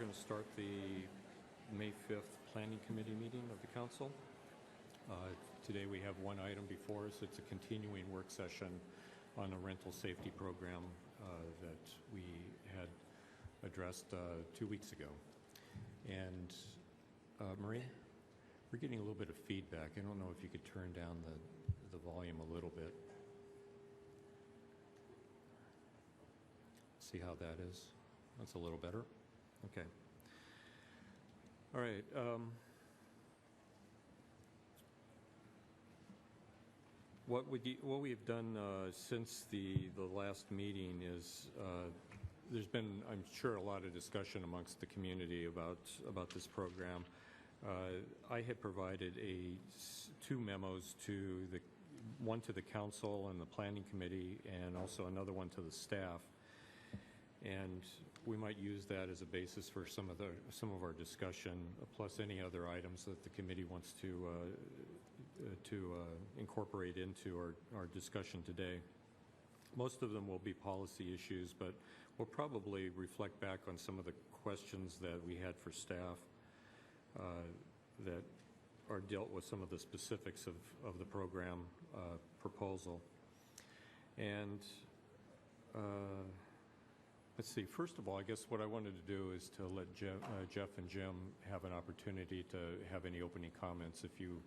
going to start the May 5th Planning Committee meeting of the Council. Today we have one item before us. It's a continuing work session on a rental safety program that we had addressed 2 weeks ago. And Marie, we're getting a little bit of feedback. I don't know if you could turn down the volume a little bit. See how that is? That's a little better. Okay. All right. What we have done since the last meeting is there's been, I'm sure, a lot of discussion amongst the community about this program. I had provided two memos to one to the council and the planning committee, and also another one to the staff. And we might use that as a basis for some of our discussion, plus any other items that the committee wants to incorporate into our discussion today. Most of them will be policy issues, but we'll probably reflect back on some of the questions that we had for staff that are dealt with some of the specifics of the program proposal. And let's see, first of all, I guess what I wanted to do is to let Jeff and Jim have an opportunity to have any opening comments if you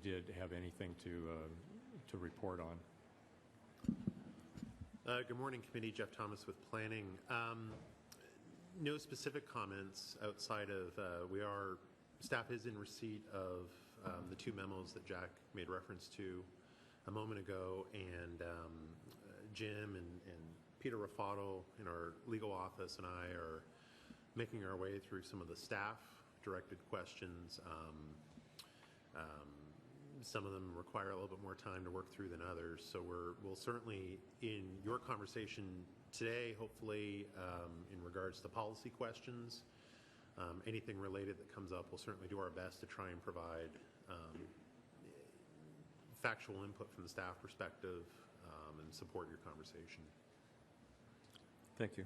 did have anything to report on. Good morning, committee. Jeff Thomas with Planning. No specific comments outside of staff is in receipt of the two memos that Jack made reference to a moment ago, and Jim and Peter Raffato in our legal office and I are making our way through some of the staff-directed questions. Some of them require a little bit more time to work through than others, so we'll certainly, in your conversation today, hopefully, in regards to policy questions, anything related that comes up, we'll certainly do our best to try and provide factual input from the staff perspective and support your conversation. Thank you.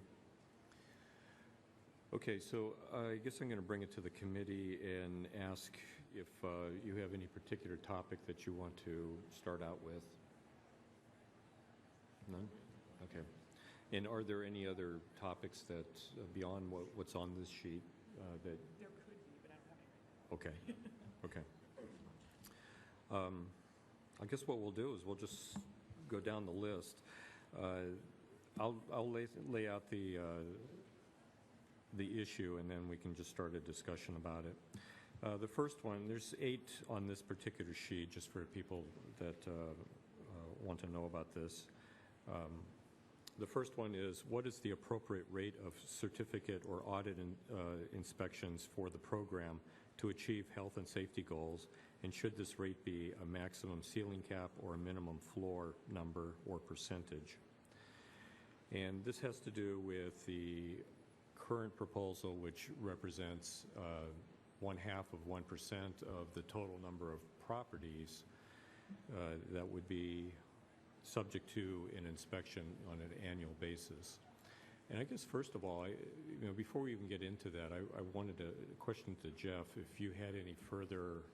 Okay, so I guess I'm going to bring it to the committee and ask if you have any particular topic that you want to start out with. None? Okay. And are there any other topics that, beyond what's on this sheet, that... There could be, but I don't have any. Okay. Okay. I guess what we'll do is we'll just go down the list. I'll lay out the issue, and then we can just start a discussion about it. The first one, there's 8 on this particular sheet, just for people that want to know about this. The first one is, what is the appropriate rate of certificate or audit inspections for the program to achieve health and safety goals, and should this rate be a maximum ceiling cap or a minimum floor number or percentage? And this has to do with the current proposal, which represents 0.5% of the total number of properties that would be subject to an inspection on an annual basis. And I guess first of all, before we even get into that, I wanted to question to Jeff if you had any further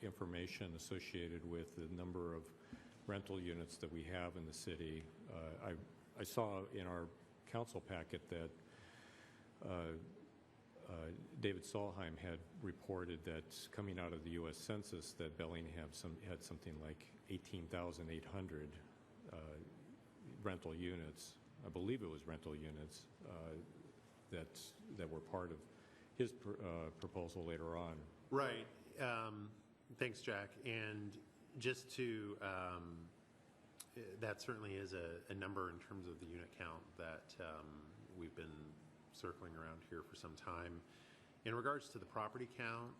information associated with the number of rental units that we have in the city. I saw in our council packet that David Solheim had reported that coming out of the U.S. Census that Bellingham had something like 18,800 rental units. I believe it was rental units that were part of his proposal later on. Right. Thanks, Jack. And just to that certainly is a number in terms of the unit count that we've been circling around here for some time. In regards to the property count,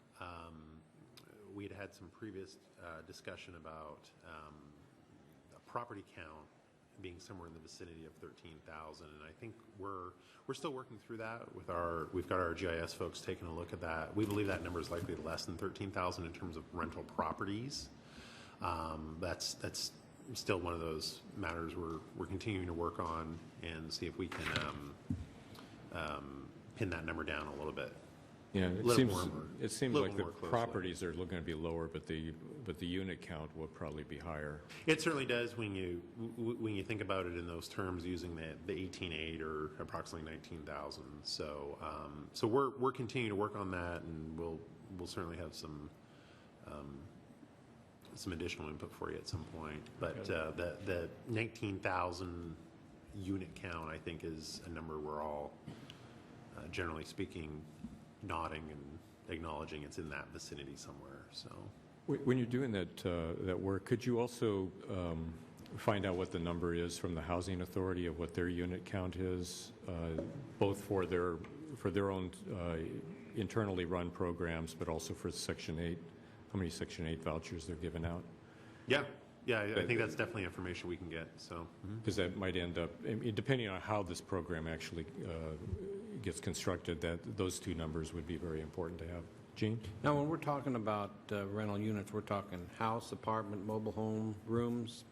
we had some previous discussion about a property count being somewhere in the vicinity of 13,000, and I think we're still working through that with we've got our GIS folks taking a look at that. We believe that number is likely less than 13,000 in terms of rental properties. That's still one of those matters we're continuing to work on and see if we can pin that number down a little bit. Yeah, Little it seems little like the more closely. properties are going to be lower, but the unit count will probably be higher. It certainly does when you think about it in those terms, using the 18.8 or approximately 19,000. So we're continuing to work on that, and we'll certainly have some additional input for you at some point. But Okay. the 19,000 unit count, I think, is a number we're all generally speaking nodding and acknowledging it's in that vicinity somewhere. So. When you're doing that work, could you also find out what the number is from the Housing Authority of what their unit count is, both for their own internally run programs, but also for Section 8? How many Section 8 vouchers they're giving out? Yeah, I think that's definitely information we can get. So. Because that might end up, I mean, depending on how this program actually gets constructed, that those two numbers would be very important to have. Gene? Now, when we're talking about rental units, we're talking house, apartment, mobile home, rooms.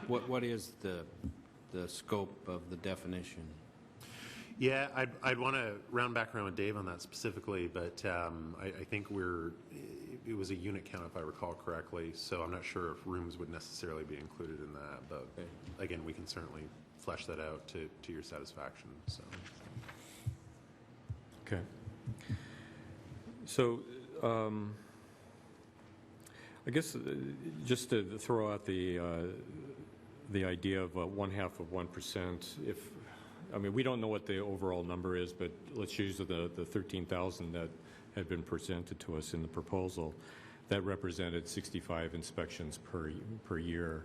What is the scope of the definition? Yeah, I'd want to round back around with Dave on that specifically, but I think it was a unit count if I recall correctly, so I'm not sure if rooms would necessarily be included in that, but Okay. again, we can certainly flesh that out to your satisfaction. So. Okay. So, I guess just to throw out the idea of 0.5%. I mean, we don't know what the overall number is, but let's use the 13,000 that had been presented to us in the proposal. That represented 65 inspections per year.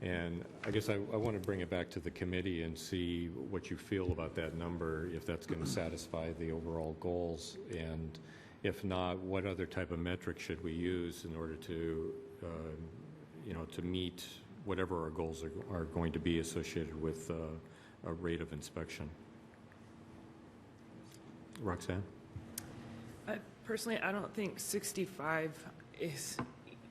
And I guess I want to bring it back to the committee and see what you feel about that number, if that's going to satisfy the overall goals, and if not, what other type of metric should we use in order to, to meet whatever our goals are going to be associated with a rate of inspection. Roxanne? Personally, I don't think 65 is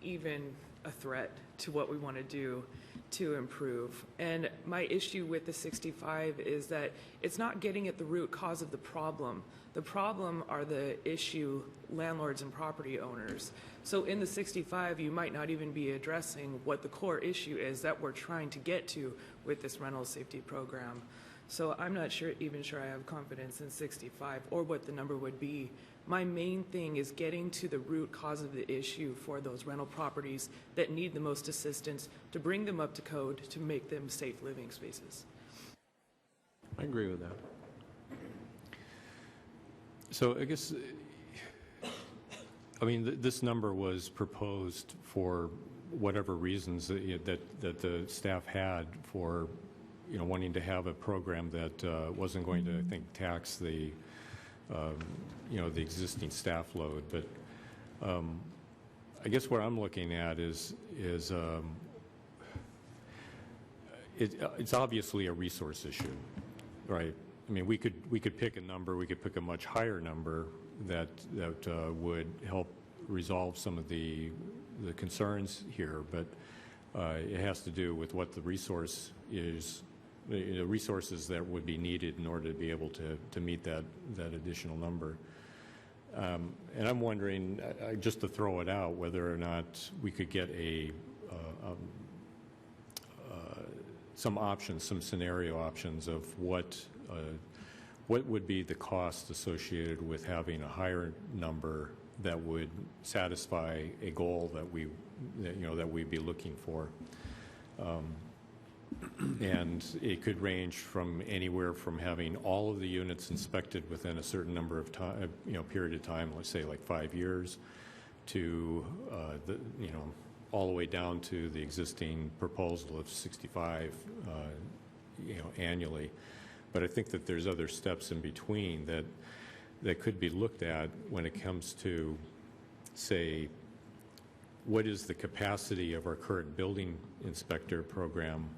even a threat to what we want to do to improve. And my issue with the 65 is that it's not getting at the root cause of the problem. The problem are the issue landlords and property owners. So in the 65, you might not even be addressing what the core issue is that we're trying to get to with this rental safety program. So I'm not even sure I have confidence in 65 or what the number would be. My main thing is getting to the root cause of the issue for those rental properties that need the most assistance to bring them up to code to make them safe living spaces. I agree with that. So I guess, I mean, this number was proposed for whatever reasons that the staff had for, wanting to have a program that wasn't going to, I think, tax the the existing staff load. But I guess what I'm looking at is it's obviously a resource issue, right? I mean, we could pick a number, we could pick a much higher number that would help resolve some of the concerns here, but it has to do with what the resource is, the resources that would be needed in order to be able to meet that additional number. And I'm wondering, just to throw it out, whether or not we could get some options, some scenario options of what would be the cost associated with having a higher number that would satisfy a goal that we'd be looking for. And it could range from anywhere from having all of the units inspected within a certain number of time, period of time, let's say like 5 years, to all the way down to the existing proposal of 65, annually. But I think that there's other steps in between that could be looked at when it comes to, say, what is the capacity of our current building inspector program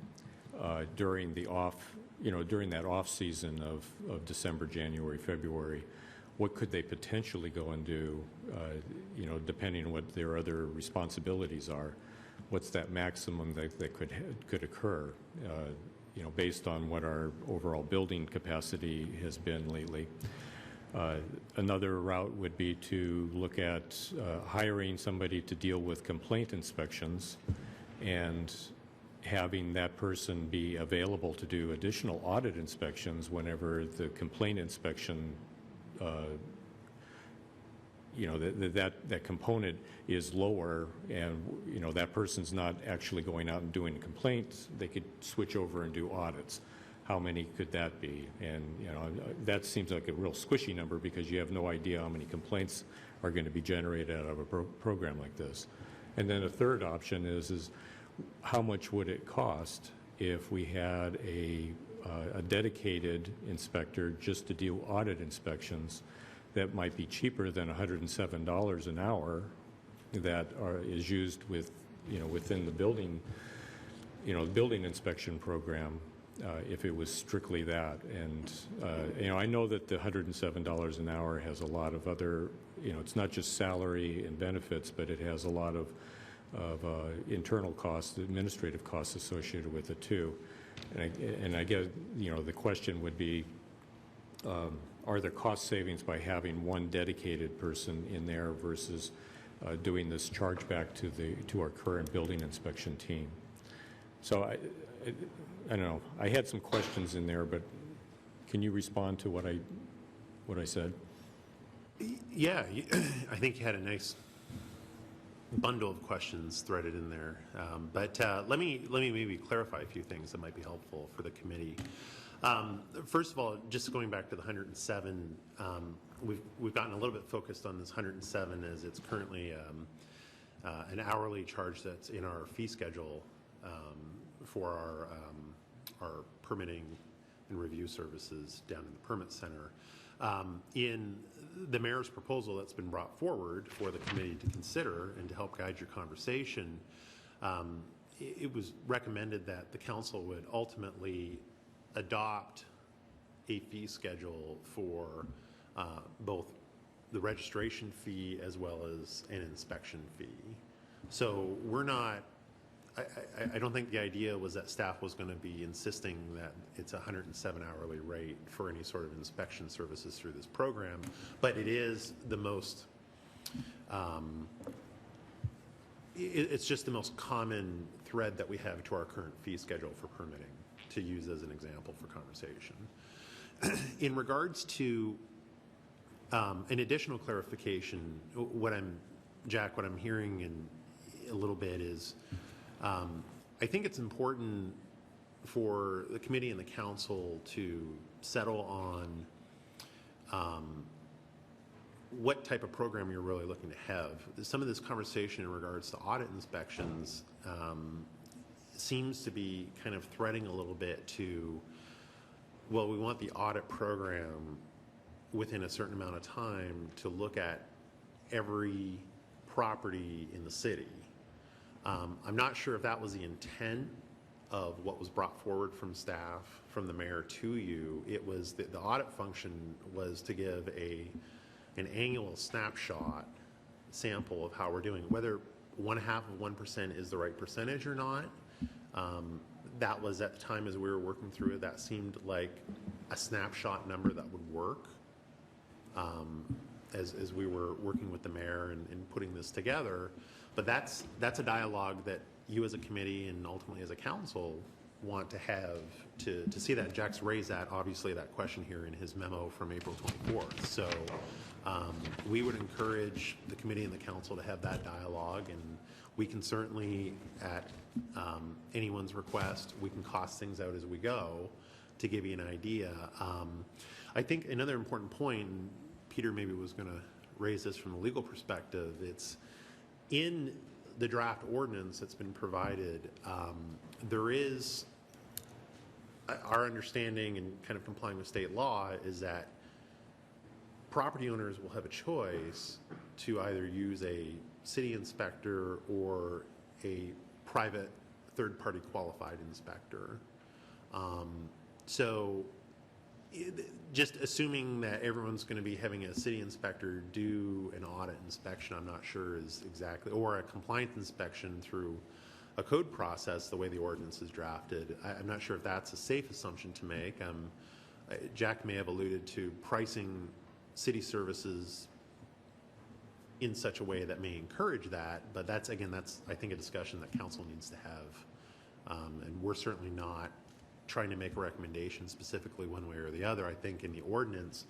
during that off season of December, January, February. What could they potentially go and do, depending on what their other responsibilities are? What's that maximum that could occur? based on what our overall building capacity has been lately. Another route would be to look at hiring somebody to deal with complaint inspections and having that person be available to do additional audit inspections whenever the complaint inspection, that component is lower and, that person's not actually going out and doing complaints. They could switch over and do audits. How many could that be? And, that seems like a real squishy number because you have no idea how many complaints are going to be generated out of a program like this. And then a third option is how much would it cost if we had a dedicated inspector just to do audit inspections that might be cheaper than $107 an hour that is used within the building, the building inspection program, if it was strictly that. And, I know that the $107 an hour has a lot of other, it's not just salary and benefits, but it has a lot of internal costs, administrative costs associated with it too. And I guess, the question would be, are there cost savings by having one dedicated person in there versus doing this chargeback to our current building inspection team? So I don't know. I had some questions in there, but can you respond to what I said? Yeah, I think you had a nice bundle of questions threaded in there. But let me maybe clarify a few things that might be helpful for the committee. First of all, just going back to the 107, we've gotten a little bit focused on this 107 as it's currently an hourly charge that's in our fee schedule for our permitting and review services down in the permit center. In the mayor's proposal that's been brought forward for the committee to consider and to help guide your conversation, it was recommended that the council would ultimately adopt a fee schedule for both the registration fee as well as an inspection fee. So we're not, I don't think the idea was that staff was going to be insisting that it's a 107 hourly rate for any sort of inspection services through this program, but it is the most, it's just the most common thread that we have to our current fee schedule for permitting, to use as an example for conversation. In regards to an additional clarification, Jack, what I'm hearing in a little bit is, I think it's important for the committee and the council to settle on what type of program you're really looking to have. Some of this conversation in regards to audit inspections seems to be kind of threading a little bit to, well, we want the audit program within a certain amount of time to look at every property in the city. I'm not sure if that was the intent of what was brought forward from staff, from the mayor to you. It was that the audit function was to give an annual snapshot sample of how we're doing. Whether 0.5% is the right percentage or not, that was at the time as we were working through it, that seemed like a snapshot number that would work as we were working with the mayor and putting this together. But that's a dialogue that you as a committee and ultimately as a council want to have to see that. Jack's raised that, obviously, that question here in his memo from April 24th. So we would encourage the committee and the council to have that dialogue, and we can certainly, at anyone's request, we can cost things out as we go to give you an idea. I think another important point, and Peter maybe was going to raise this from a legal perspective, it's in the draft ordinance that's been provided, there is, our understanding and kind of complying with state law is that property owners will have a choice to either use a city inspector or a private third-party qualified inspector. So just assuming that everyone's going to be having a city inspector do an audit inspection, I'm not sure is exactly, or a compliance inspection through code process the way the ordinance is drafted. I'm not sure if that's a safe assumption to make. Jack may have alluded to pricing city services in such a way that may encourage that, but that's, I think, a discussion that council needs to have. And we're certainly not trying to make a recommendation specifically one way or the other. I think in the ordinance,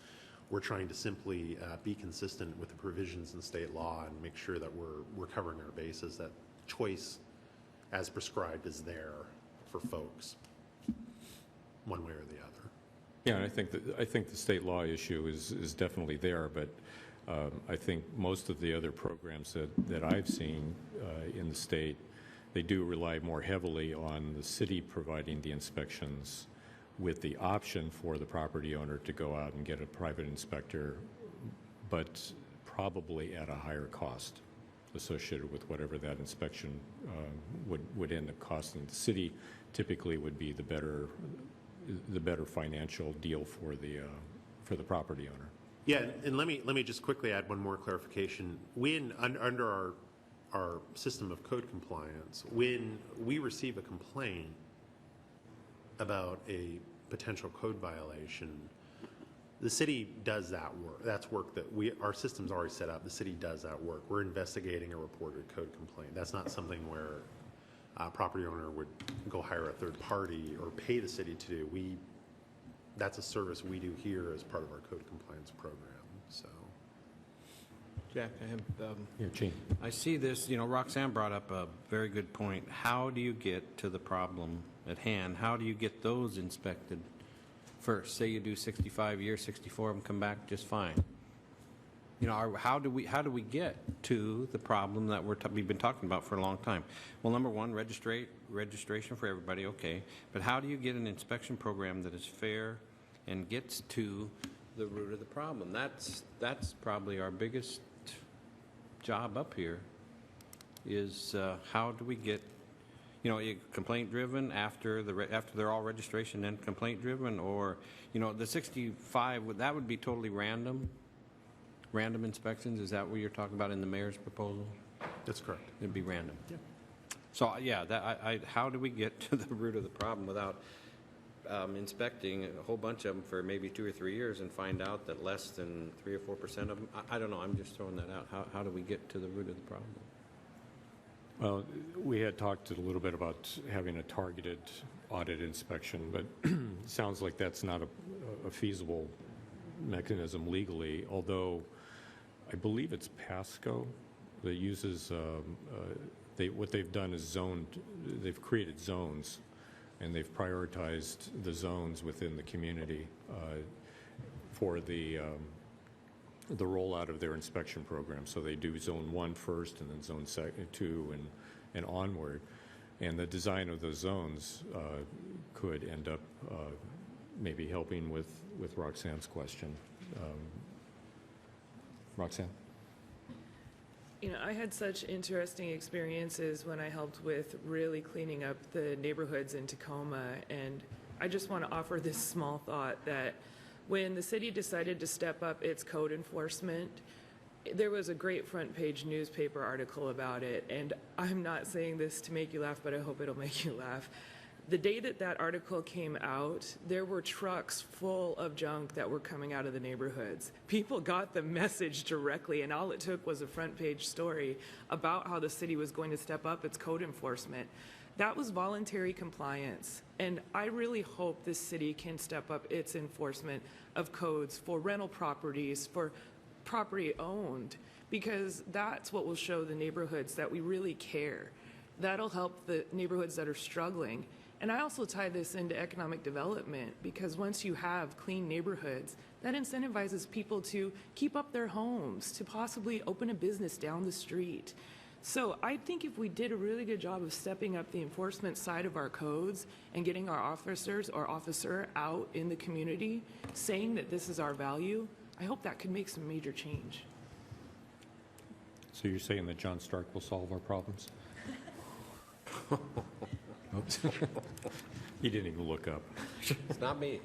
we're trying to simply be consistent with the provisions in state law and make sure that we're covering our bases, that choice as prescribed is there for folks, one way or the other. Yeah, and I think the state law issue is definitely there, but I think most of the other programs that I've seen in the state, they do rely more heavily on the city providing the inspections with the option for the property owner to go out and get a private inspector, but probably at a higher cost associated with whatever that inspection would end up costing. The city typically would be the better financial deal for the property owner. Yeah, and let me just quickly add one more clarification. Under our system of code compliance, when we receive a complaint about a potential code violation, the city does that work. That's work that our system's already set up. The city does that work. We're investigating a reported code complaint. That's not something where a property owner would go hire a third party or pay the city to do. That's a service we do here as part of our code compliance program. So, Jack, I have, Yeah, Gene. I see this, Roxanne brought up a very good point. How do you get to the problem at hand? How do you get those inspected first? Say you do 65 years, 64 of them come back just fine. How do we get to the problem that we've been talking about for a long time? Well, number one, registration for everybody, okay. But how do you get an inspection program that is fair and gets to the root of the problem? That's probably our biggest job up here is how do we get, complaint driven after they're all registration and complaint driven, or the 65 that would be totally random inspections. Is that what you're talking about in the mayor's proposal? that's correct. It'd be random. Yeah. So how do we get to the root of the problem without inspecting a whole bunch of them for maybe 2 or 3 years and find out that less than 3 or 4% of them? I don't know. I'm just throwing that out. How do we get to the root of the problem? Well, we had talked a little bit about having a targeted audit inspection, but it sounds like that's not a feasible mechanism legally, although I believe it's Pasco that uses, what they've done is they've created zones, and they've prioritized the zones within the community for the rollout of their inspection program. So they do zone 1 first, and then zone 2 and onward. And the design of those zones could end up maybe helping with Roxanne's question. Roxanne? I had such interesting experiences when I helped with really cleaning up the neighborhoods in Tacoma, and I just want to offer this small thought that when the city decided to step up its code enforcement, there was a great front page newspaper article about it, and I'm not saying this to make you laugh, but I hope it'll make you laugh. The day that article came out, there were trucks full of junk that were coming out of the neighborhoods. People got the message directly, and all it took was a front page story about how the city was going to step up its code enforcement. That was voluntary compliance, and I really hope this city can step up its enforcement of codes for rental properties, for property owned, because that's what will show the neighborhoods that we really care. That'll help the neighborhoods that are struggling. And I also tie this into economic development, because once you have clean neighborhoods, that incentivizes people to keep up their homes, to possibly open a business down the street. So I think if we did a really good job of stepping up the enforcement side of our codes and getting our officers or officer out in the community saying that this is our value, I hope that could make some major change. So you're saying that John Stark will solve our problems? Oops. He didn't even look up. It's not me.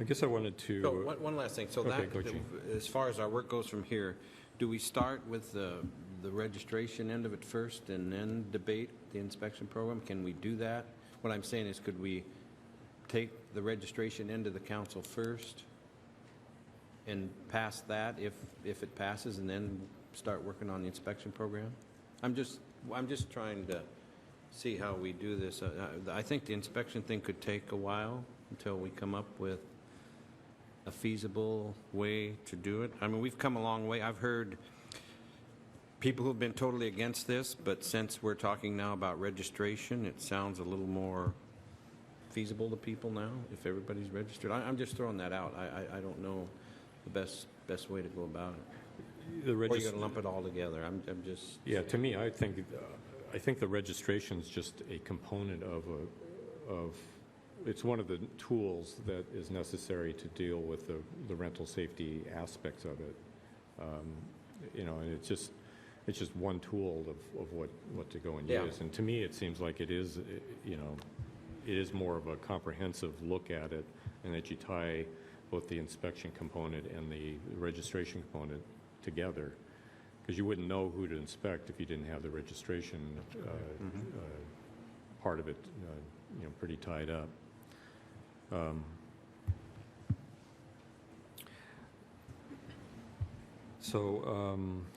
I guess I wanted to. So one last thing. So Okay, that, go, Chief. as far as our work goes from here, do we start with the registration end of it first and then debate the inspection program? Can we do that? What I'm saying is, could we take the registration end of the council first and pass that if it passes, and then start working on the inspection program? I'm just trying to see how we do this. I think the inspection thing could take a while until we come up with a feasible way to do it. I mean, we've come a long way. I've heard people who've been totally against this, but since we're talking now about registration, it sounds a little more feasible to people now if everybody's registered. I'm just throwing that out. I don't know the best way to go about it. The Or you're regist- going to lump it all together. I'm just... Yeah, to me, I think the registration is just a component of it's one of the tools that is necessary to deal with the rental safety aspects of it. And it's just one tool of what to go and Yeah. use. And to me, it seems like it is, it is more of a comprehensive look at it, and that you tie both the inspection component and the registration component together. Because you wouldn't know who to inspect if you didn't have the registration part of it, pretty tied up.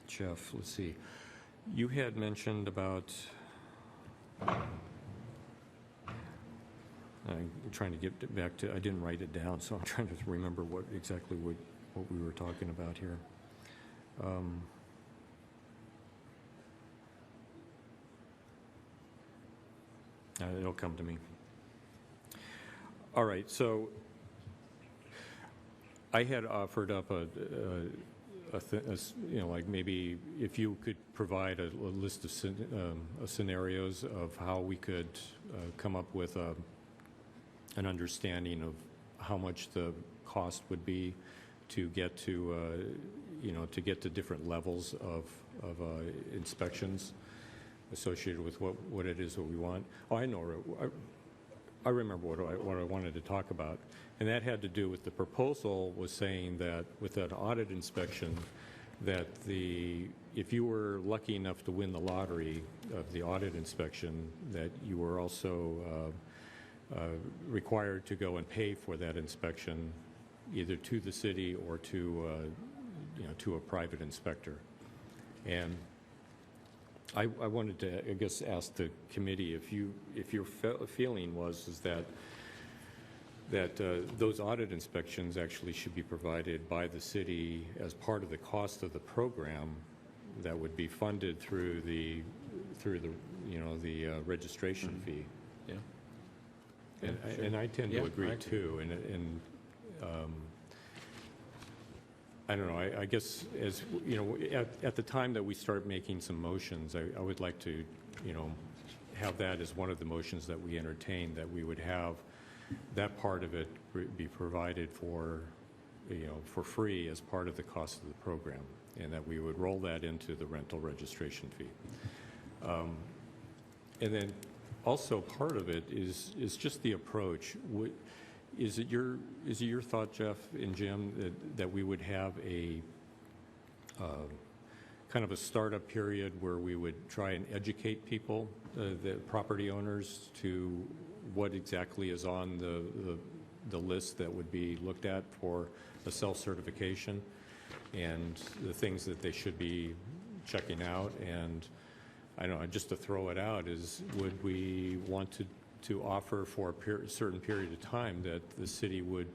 Jeff, let's see. You had mentioned about. I'm trying to get back to. I didn't write it down, so I'm trying to remember what we were talking about here. It'll come to me. All right, so I had offered up like maybe if you could provide a list of scenarios of how we could come up with an understanding of how much the cost would be to get to different levels of inspections associated with what it is that we want. Oh, I know. I remember what I wanted to talk about, and that had to do with the proposal was saying that with an audit inspection, that if you were lucky enough to win the lottery of the audit inspection, that you were also required to go and pay for that inspection, either to the city or to a private inspector. And I wanted to, I guess, ask the committee if your feeling was that those audit inspections actually should be provided by the city as part of the cost of the program that would be funded through the registration fee. Yeah. And I tend to agree too. And I don't know. I guess as you know, at the time that we start making some motions, I would like to, have that as one of the motions that we entertain. That we would have that part of it be provided for free as part of the cost of the program, and that we would roll that into the rental registration fee. And then also part of it is just the approach. Is it your thought, Jeff and Jim, that we would have a kind of a startup period where we would try and educate people, the property owners, to what exactly is on the list that would be looked at for a self-certification, and the things that they should be checking out? And I don't know, just to throw it out, would we want to offer for a certain period of time that the city would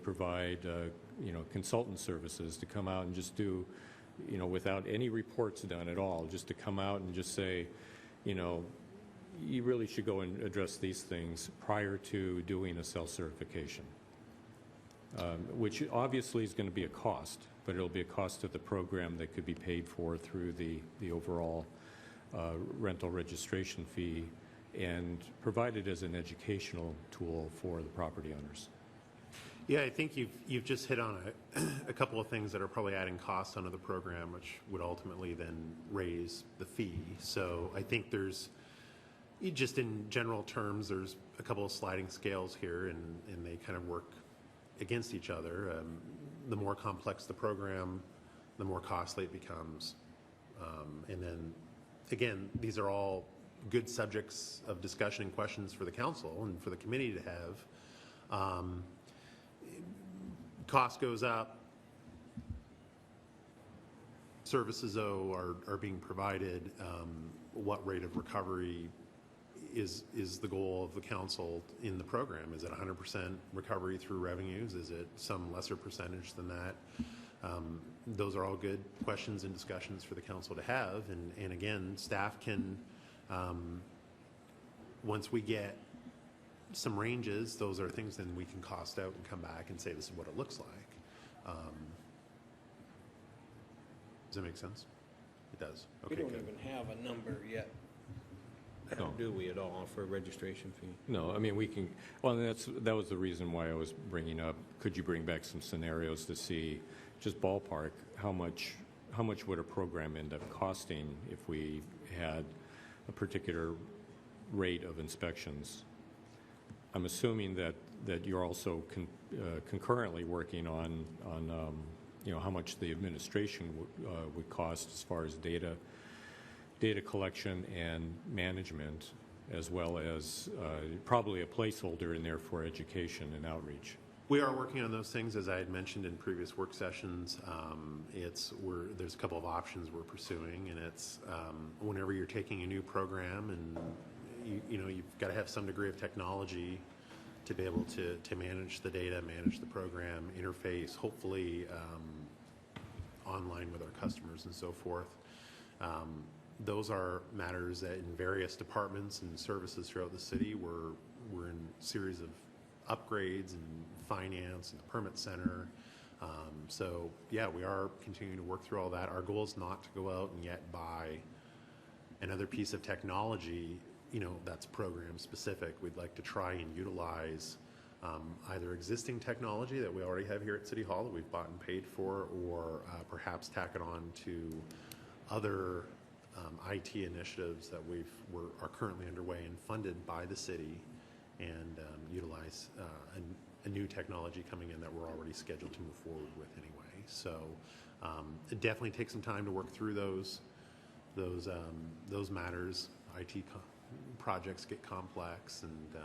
provide consultant services to come out and just do, without any reports done at all, just to come out and just say, you really should go and address these things prior to doing a self-certification, which obviously is going to be a cost, but it'll be a cost to the program that could be paid for through the overall rental registration fee, and provided as an educational tool for the property owners. Yeah, I think you've just hit on a couple of things that are probably adding cost onto the program, which would ultimately then raise the fee. So I think there's, just in general terms, there's a couple of sliding scales here, and they kind of work against each other. The more complex the program, the more costly it becomes. And then, again, these are all good subjects of discussion and questions for the council and for the committee to have. Cost goes up. Services, though, are being provided. What rate of recovery is the goal of the council in the program? Is it 100% recovery through revenues? Is it some lesser percentage than that? Those are all good questions and discussions for the council to have. And again, staff can, once we get some ranges, those are things then we can cost out and come back and say this is what it looks like. Does that make sense? It does. We Okay, don't good. even have a number yet, No. do we at all, for a registration fee? No, I mean, we can, well, that was the reason why I was bringing up, could you bring back some scenarios to see, just ballpark, how much would a program end up costing if we had a particular rate of inspections? I'm assuming that you're also concurrently working on how much the administration would cost as far as data collection and management, as well as probably a placeholder in there for education and outreach. We are working on those things, as I had mentioned in previous work sessions. There's a couple of options we're pursuing, and it's whenever you're taking a new program, and you've got to have some degree of technology to be able to manage the data, manage the program, interface, hopefully online with our customers and so forth. Those are matters that in various departments and services throughout the city, we're in a series of upgrades in finance and the permit center. So yeah, we are continuing to work through all that. Our goal is not to go out and yet buy another piece of technology, that's program specific. We'd like to try and utilize either existing technology that we already have here at City Hall that we've bought and paid for, or perhaps tack it on to other IT initiatives that are currently underway and funded by the city, and utilize a new technology coming in that we're already scheduled to move forward with anyway. So it definitely takes some time to work through those matters. IT projects get complex, and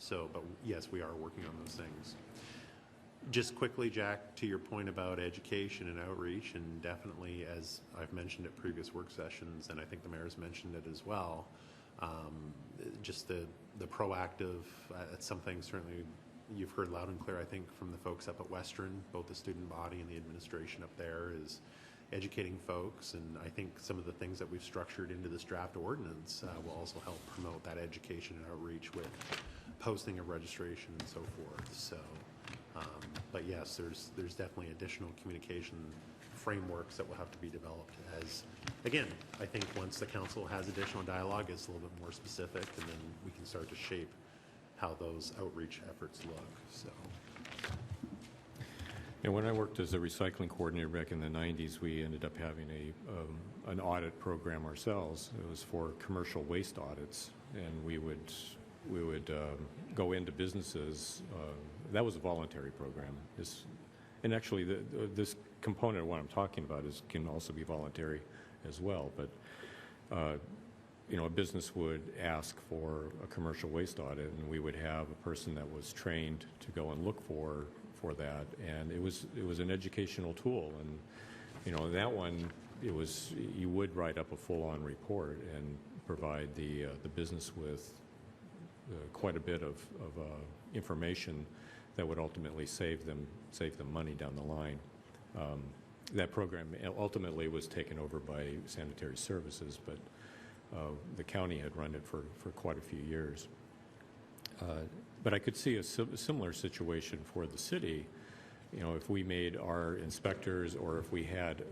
but yes, we are working on those things. Just quickly, Jack, to your point about education and outreach, and definitely, as I've mentioned at previous work sessions, and I think the mayor's mentioned it as well, just the proactive, it's something certainly you've heard loud and clear, I think, from the folks up at Western, both the student body and the administration up there, is educating folks. And I think some of the things that we've structured into this draft ordinance will also help promote that education and outreach with posting of registration and so forth. So, but yes, there's definitely additional communication frameworks that will have to be developed as, again, I think once the council has additional dialogue, it's a little bit more specific, and then we can start to shape how those outreach efforts look. So. And when I worked as a recycling coordinator back in the 90s, we ended up having an audit program ourselves. It was for commercial waste audits, and we would go into businesses. That was a voluntary program. And actually, this component of what I'm talking about can also be voluntary as well. But a business would ask for a commercial waste audit, and we would have a person that was trained to go and look for that. And it was an educational tool. And that one, you would write up a full-on report and provide the business with quite a bit of information that would ultimately save them money down the line. That program ultimately was taken over by Sanitary Services, but the county had run it for quite a few years. But I could see a similar situation for the city. If we made our inspectors, or if we had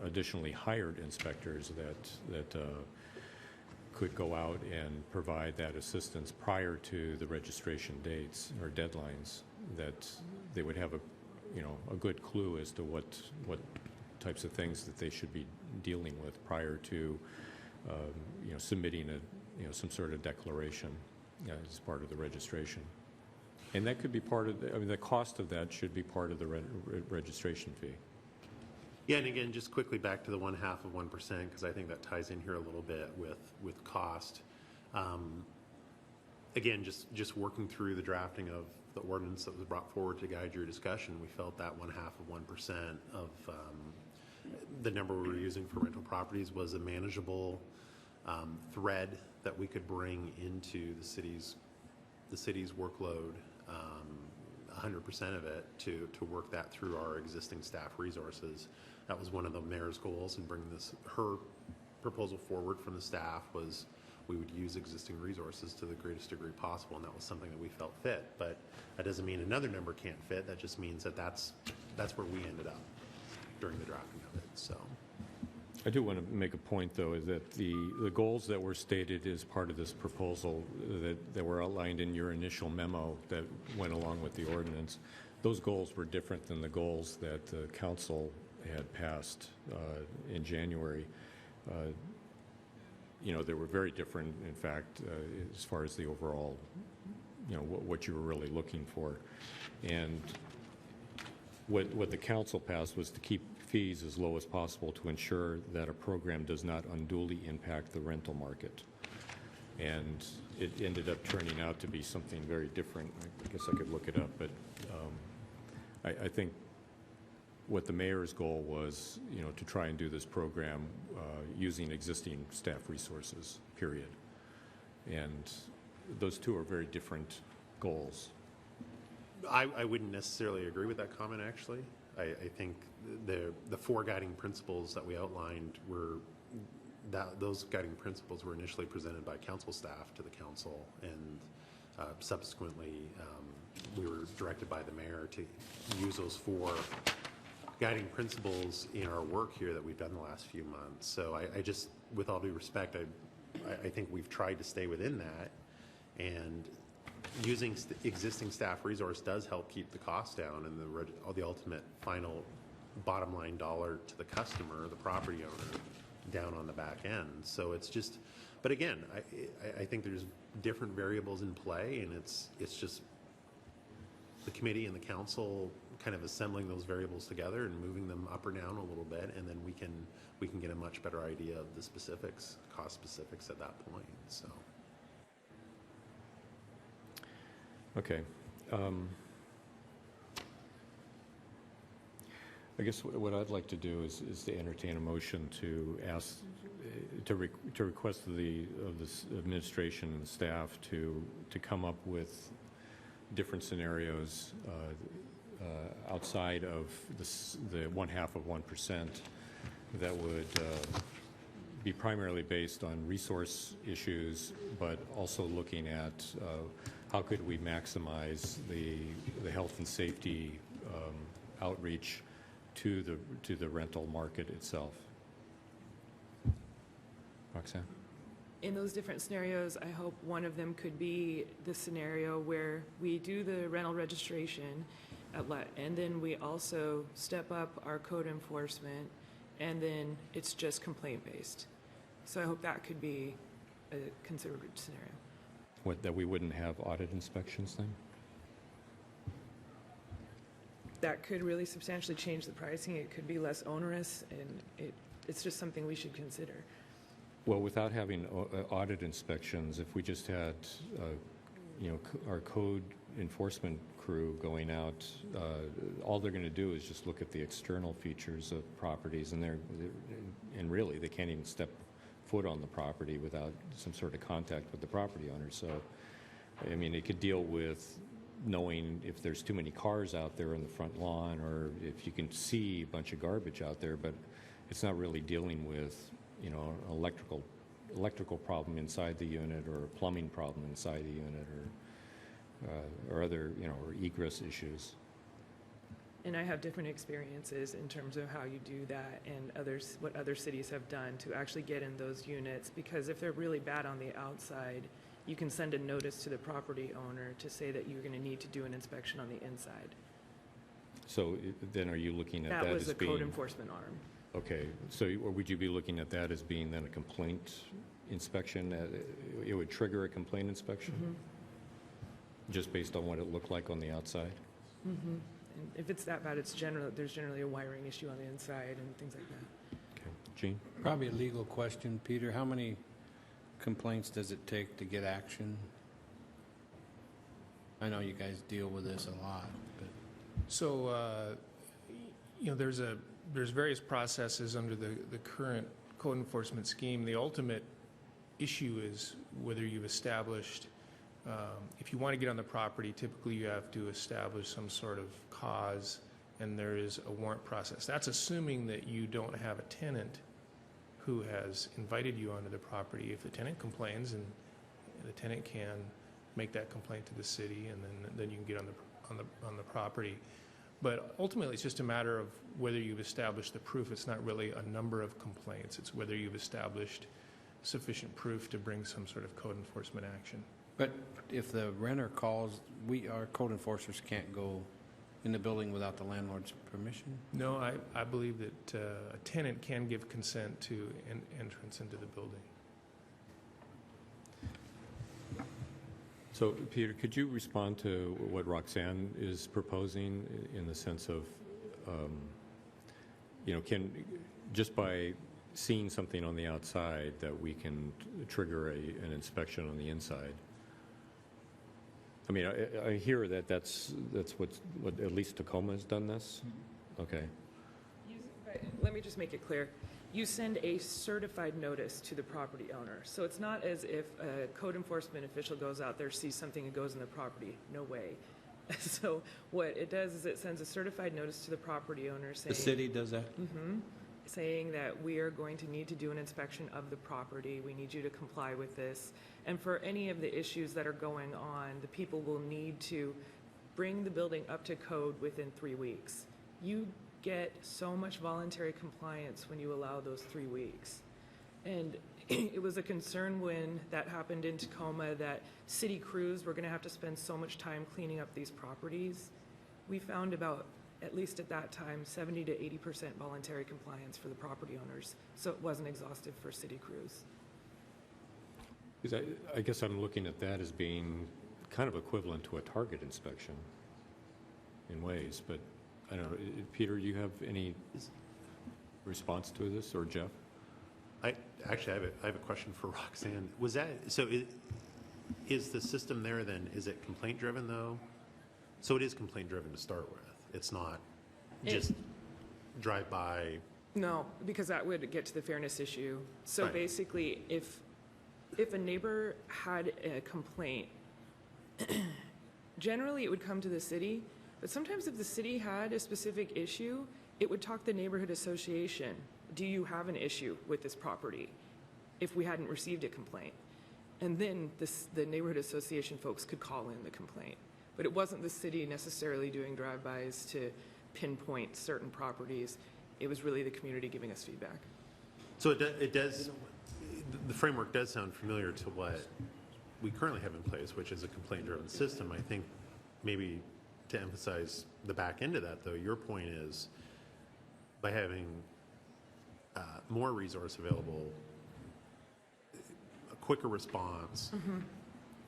additionally hired inspectors that could go out and provide that assistance prior to the registration dates or deadlines, that they would have a good clue as to what types of things that they should be dealing with prior to submitting some sort of declaration as part of the registration. And that could be part of, the cost of that should be part of the registration fee. Yeah, and again, just quickly back to the 0.5%, because I think that ties in here a little bit with cost. Again, just working through the drafting of the ordinance that was brought forward to guide your discussion, we felt that 0.5% of the number we were using for rental properties was a manageable thread that we could bring into the city's workload, 100% of it, to work that through our existing staff resources. That was one of the mayor's goals in bringing her proposal forward from the staff, was we would use existing resources to the greatest degree possible, and that was something that we felt fit. But that doesn't mean another number can't fit. That just means that that's where we ended up during the drafting of it. So I do want to make a point, though, is that the goals that were stated as part of this proposal that were outlined in your initial memo that went along with the ordinance, those goals were different than the goals that the council had passed in January. They were very different, in fact, as far as the overall, what you were really looking for. And what the council passed was to keep fees as low as possible to ensure that a program does not unduly impact the rental market. And it ended up turning out to be something very different. I guess I could look it up, but I think what the mayor's goal was, to try and do this program using existing staff resources, period. And those two are very different goals. I wouldn't necessarily agree with that comment, actually. I think the four guiding principles that we outlined those guiding principles were initially presented by council staff to the council, and subsequently we were directed by the mayor to use those four guiding principles in our work here that we've done the last few months. So I just, with all due respect, I think we've tried to stay within that, and using existing staff resource does help keep the cost down and the ultimate final bottom line dollar to the customer, the property owner, down on the back end. So it's just, but again, I think there's different variables in play, and it's just the committee and the council kind of assembling those variables together and moving them up or down a little bit, and then we can get a much better idea of the specifics, cost specifics at that point. So. Okay. I guess what I'd like to do is to entertain a motion to ask, to request of the administration and staff to come up with different scenarios outside of the 0.5% that would be primarily based on resource issues, but also looking at how could we maximize the health and safety outreach to the rental market itself. Roxanne? In those different scenarios, I hope one of them could be the scenario where we do the rental registration and then we also step up our code enforcement, and then it's just complaint-based. So I hope that could be a considered scenario. What, that we wouldn't have audit inspections then? That could really substantially change the pricing. It could be less onerous, and it's just something we should consider. Well, without having audit inspections, if we just had, our code enforcement crew going out, all they're going to do is just look at the external features of properties, and really they can't even step foot on the property without some sort of contact with the property owner. So, I mean, it could deal with knowing if there's too many cars out there in the front lawn, or if you can see a bunch of garbage out there, but it's not really dealing with, an electrical problem inside the unit, or a plumbing problem inside the unit, or other, or egress issues. And I have different experiences in terms of how you do that, and what other cities have done to actually get in those units, because if they're really bad on the outside, you can send a notice to the property owner to say that you're going to need to do an inspection on the inside. So then are you looking at that as being... That was a code enforcement arm. Okay, so or would you be looking at that as being then a complaint inspection? It would trigger a complaint inspection? just based on what it looked like on the outside? And if it's that bad, there's generally a wiring issue on the inside and things like that. Okay. Gene? Probably a legal question, Peter. How many complaints does it take to get action? I know you guys deal with this a lot, but So, there's various processes under the current code enforcement scheme. The ultimate issue is whether you've established, if you want to get on the property, typically you have to establish some sort of cause, and there is a warrant process. That's assuming that you don't have a tenant who has invited you onto the property. If the tenant complains, and the tenant can make that complaint to the city, and then you can get on the property. But ultimately, it's just a matter of whether you've established the proof. It's not really a number of complaints. It's whether you've established sufficient proof to bring some sort of code enforcement action. But if the renter calls, our code enforcers can't go in the building without the landlord's permission? No, I believe that a tenant can give consent to entrance into the building. So, Peter, could you respond to what Roxanne is proposing in the sense of, just by seeing something on the outside that we can trigger an inspection on the inside? I mean, I hear that's what at least Tacoma has done this. Okay. But let me just make it clear. You send a certified notice to the property owner. So it's not as if a code enforcement official goes out there, sees something, and goes in the property. No way. So what it does is it sends a certified notice to the property owner saying... The city does that? Saying that we are going to need to do an inspection of the property. We need you to comply with this. And for any of the issues that are going on, the people will need to bring the building up to code within 3 weeks. You get so much voluntary compliance when you allow those 3 weeks. And it was a concern when that happened in Tacoma that city crews were going to have to spend so much time cleaning up these properties. We found about, at least at that time, 70 to 80% voluntary compliance for the property owners. So it wasn't exhaustive for city crews. Because I guess I'm looking at that as being kind of equivalent to a target inspection in ways, but I don't know. Peter, you have any response to this, or Jeff? I have a question for Roxanne. Is the system there then, is it complaint driven though? So it is complaint driven to start with. It's not just drive by. No, because that would get to the fairness issue. So Right. basically, if a neighbor had a complaint, generally it would come to the city, but sometimes if the city had a specific issue, it would talk to the neighborhood association. Do you have an issue with this property? If we hadn't received a complaint. And then the neighborhood association folks could call in the complaint. But it wasn't the city necessarily doing drive-bys to pinpoint certain properties. It was really the community giving us feedback. So it does, the framework does sound familiar to what we currently have in place, which is a complaint-driven system. I think maybe to emphasize the back end of that, though, your point is by having more resource available, a quicker response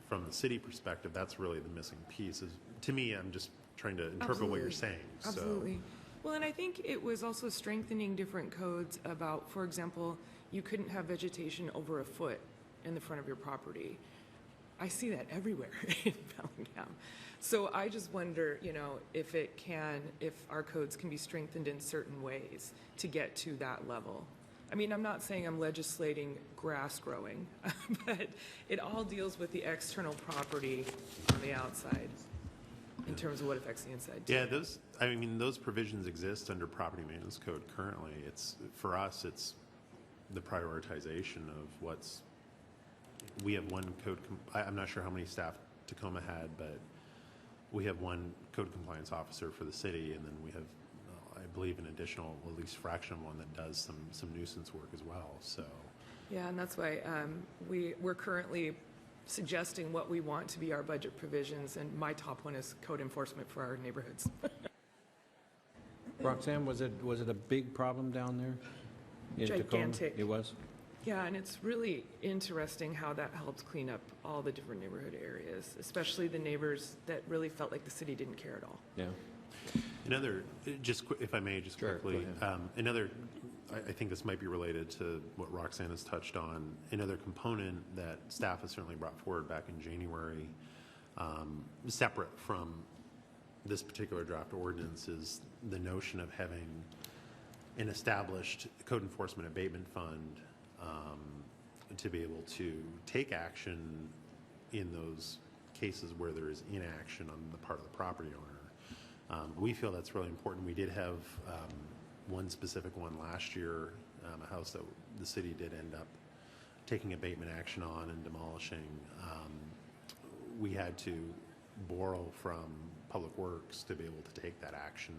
from the city perspective, that's really the missing piece. To me, I'm just trying to interpret what you're saying. Absolutely. Well, and I think it was also strengthening different codes about, for example, you couldn't have vegetation over a foot in the front of your property. I see that everywhere in Bellingham. So I just wonder, if our codes can be strengthened in certain ways to get to that level. I mean, I'm not saying I'm legislating grass growing, but it all deals with the external property on the outside in terms of what affects the inside too. Yeah, those provisions exist under property maintenance code currently. For us, it's the prioritization of we have one code, I'm not sure how many staff Tacoma had, but we have one code compliance officer for the city, and then we have, I believe, an additional, at least fraction of one that does some nuisance work as well, so. Yeah, and that's why we're currently suggesting what we want to be our budget provisions, and my top one is code enforcement for our neighborhoods. Roxanne, was it a big problem down there in Tacoma? Gigantic. It was? Yeah, and it's really interesting how that helps clean up all the different neighborhood areas, especially the neighbors that really felt like the city didn't care at all. Yeah. Another, if I may, just Sure, go quickly, ahead. another, I think this might be related to what Roxanne has touched on. Another component that staff has certainly brought forward back in January, separate from this particular draft ordinance, is the notion of having an established code enforcement abatement fund to be able to take action in those cases where there is inaction on the part of the property owner. We feel that's really important. We did have one specific one last year, a house that the city did end up taking abatement action on and demolishing. We had to borrow from Public Works to be able to take that action,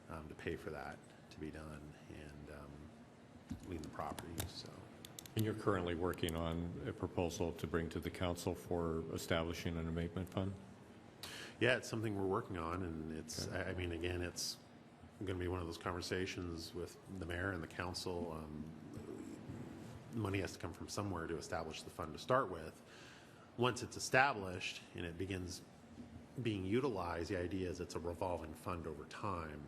to pay for that to be done and lien the property, so. And you're currently working on a proposal to bring to the council for establishing an abatement fund? Yeah, it's something we're working on, and it's, I mean, again, it's going to be one of those conversations with the mayor and the council. Money has to come from somewhere to establish the fund to start with. Once it's established and it begins being utilized, the idea is it's a revolving fund over time,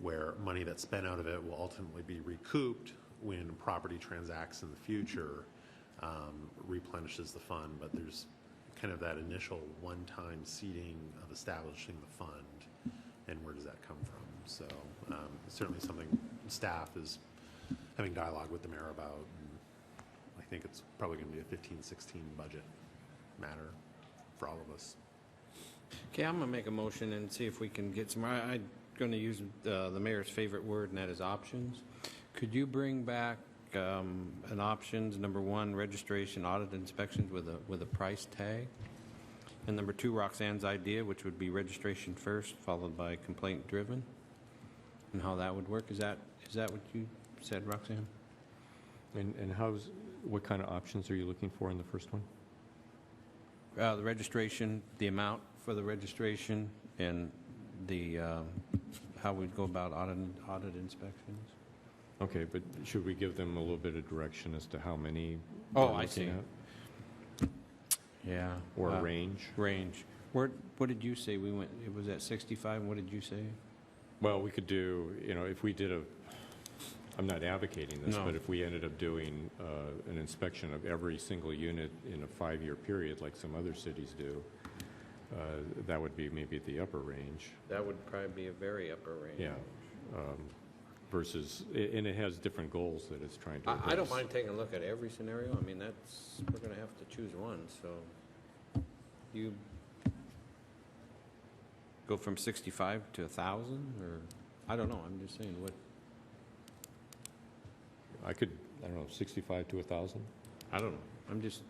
where money that's spent out of it will ultimately be recouped when property transacts in the future, replenishes the fund. But there's kind of that initial one-time seeding of establishing the fund, and where does that come from? So it's certainly something staff is having dialogue with the mayor about. And I think it's probably going to be a 15-16 budget matter for all of us. Okay, I'm going to make a motion and see if we can get some, I'm going to use the mayor's favorite word, and that is options. Could you bring back an options, number one, registration, audit inspections with a price tag? And number two, Roxanne's idea, which would be registration first, followed by complaint driven, and how that would work. Is that what you said, Roxanne? And what kind of options are you looking for in the first one? The registration, the amount for the registration, and the how we'd go about audit inspections. Okay, but should we give them a little bit of direction as to how many? Oh, we're I looking see. at? Yeah. Or a range? Range. What did you say we went, it was at 65, what did you say? Well, we could do, if we did I'm not advocating this, No. but if we ended up doing an inspection of every single unit in a 5-year period, like some other cities do, that would be maybe at the upper range. That would probably be a very upper range. Yeah. Versus, and it has different goals that it's trying to address. I don't mind taking a look at every scenario. I mean, we're going to have to choose one, so you go from 65 to 1,000, or, I don't know, I'm just saying, what, I don't know, 65 to 1,000? I don't know, I'm just,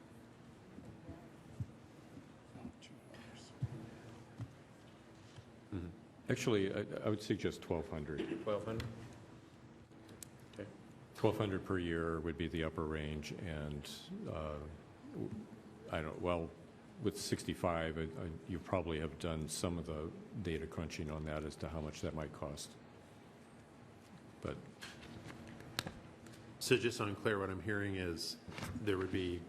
Actually, I would suggest 1,200. 1,200? Okay. 1,200 per year would be the upper range, and I don't, well, with 65, you probably have done some of the data crunching on that as to how much that might cost. But So just so I'm clear, what I'm hearing is there would be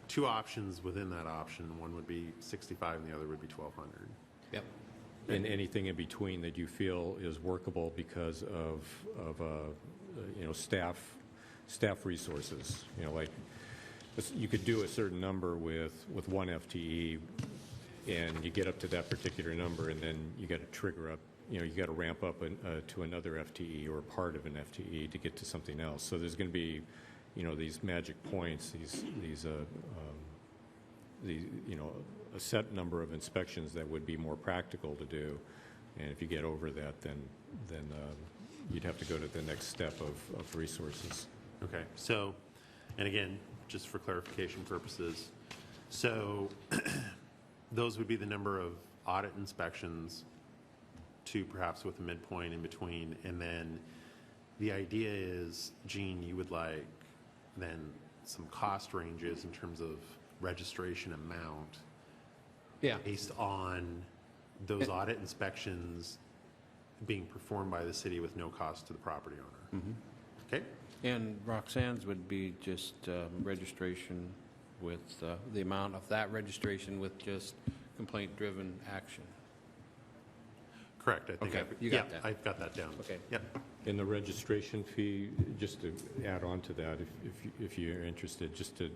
two options within that option. One would be 65 and the other would be 1,200. Yep. and anything in between that you feel is workable because of staff resources, like you could do a certain number with one FTE, and you get up to that particular number, and then you got to trigger up, you got to ramp up to another FTE or part of an FTE to get to something else. So there's going to be, these magic points, these a set number of inspections that would be more practical to do, and if you get over that, then you'd have to go to the next step of resources. Okay, so, and again, just for clarification purposes, so those would be the number of audit inspections, two perhaps with a midpoint in between, and then the idea is, Gene, you would like then some cost ranges in terms of registration amount Yeah. based on those audit inspections being performed by the city with no cost to the property owner. Okay? And Roxanne's would be just registration with the amount of that registration with just complaint-driven action. Correct, I think. Okay, you got that. I've got that down. Okay. Yep. In the registration fee, just to add on to that, if you're interested, just to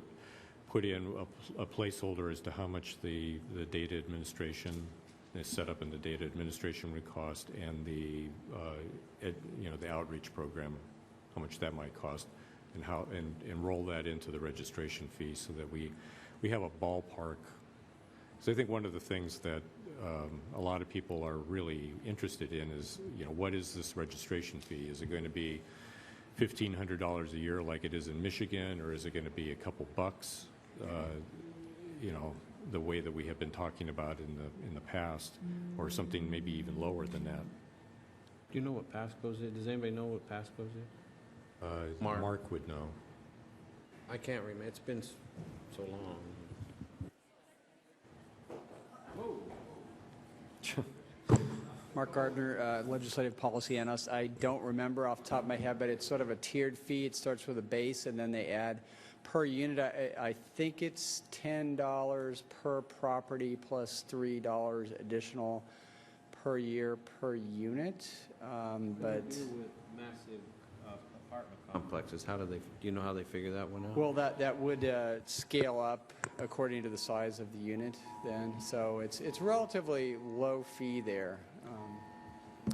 put in a placeholder as to how much the data administration is set up in the data administration would cost, and the the outreach program, how much that might cost, and roll that into the registration fee so that we have a ballpark. So I think one of the things that a lot of people are really interested in is, what is this registration fee? Is it going to be $1,500 a year like it is in Michigan, or is it going to be a couple bucks? The way that we have been talking about in the past, or something maybe even lower than that. Do you know what Pasco's is? Does anybody know what Pasco's is? Mark would know. I can't remember. It's been so long. Mark Gardner, Legislative Policy Analyst. I don't remember off the top of my head, but it's sort of a tiered fee. It starts with a base, and then they add per unit. I think it's $10 per property plus $3 additional per year per unit. But with massive apartment complexes, do you know how they figure that one out? well, that would scale up according to the size of the unit then. So it's relatively low fee there.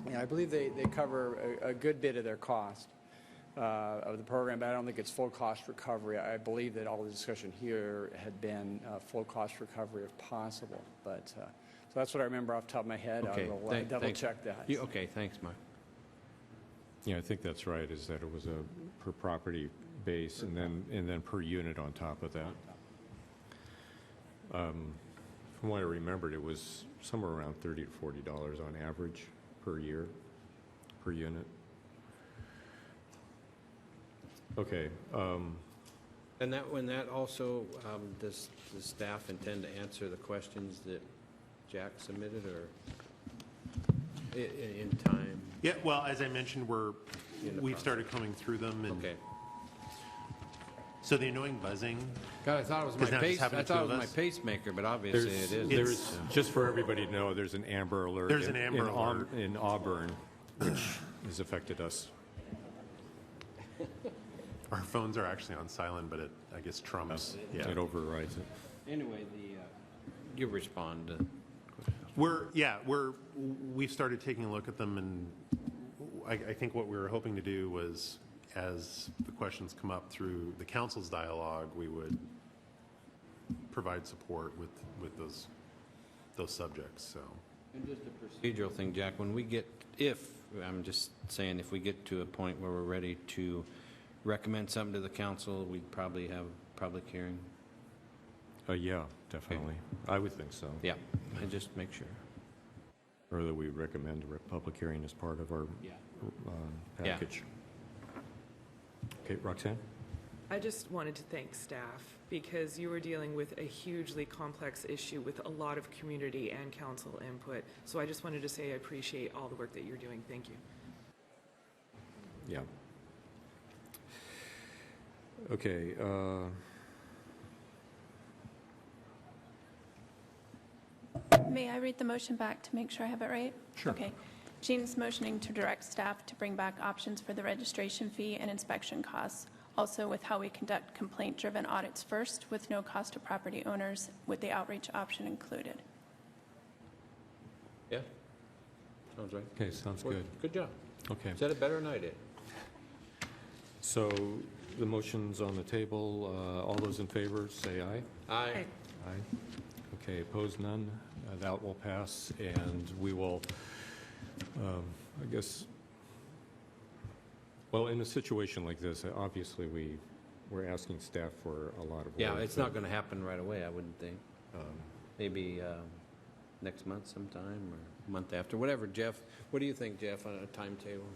And I believe they cover a good bit of their cost of the program, but I don't think it's full cost recovery. I believe that all the discussion here had been full cost recovery if possible. But so that's what I remember off the top of my head. Okay, I will thanks. double check that. Okay, thanks, Mark. Yeah, I think that's right, is that it was a per property base and then per unit on top of that. From what I remembered, it was somewhere around $30 to $40 on average per year, per unit. Okay. And that also, does the staff intend to answer the questions that Jack submitted, or in time? Yeah, well, as I mentioned, In the we've process. started coming through them. And Okay. So the annoying buzzing, God, I thought it was Does that just happen to two of us? pacemaker, but obviously it is. There's just for everybody to know, there's an Amber Alert. There's an Amber Alert. In Auburn, which has affected us. our phones are actually on silent, but it, I guess, trumps. Yeah. It overrides it. Anyway, you respond to We've started taking a look at them, and I think what we were hoping to do was, as the questions come up through the council's dialogue, we would provide support with those subjects. So, And just a procedural thing, Jack, when we get, I'm just saying, if we get to a point where we're ready to recommend something to the council, we'd probably have a public hearing. Yeah, definitely. I would think so. Yeah, and just make sure. Or that we recommend a public hearing as part of our Yeah. package. Okay, Roxanne? I just wanted to thank staff because you were dealing with a hugely complex issue with a lot of community and council input. So I just wanted to say I appreciate all the work that you're doing. Thank you. Yeah. Okay. May I read the motion back to make sure I have it right? Sure. Okay. Jean's motioning to direct staff to bring back options for the registration fee and inspection costs, also with how we conduct complaint-driven audits first, with no cost to property owners, with the outreach option included. Yeah? Sounds right. Okay, sounds good. Good job. Okay. Said it better than I did. So the motion's on the table. All those in favor, say aye. Aye. Aye. Okay, opposed, none. That will pass, and we will, I guess, well, in a situation like this, obviously, we're asking staff for a lot of work. Yeah, it's not going to happen right away, I wouldn't think. Maybe next month sometime, or month after, whatever. Jeff, what do you think, Jeff, on a timetable?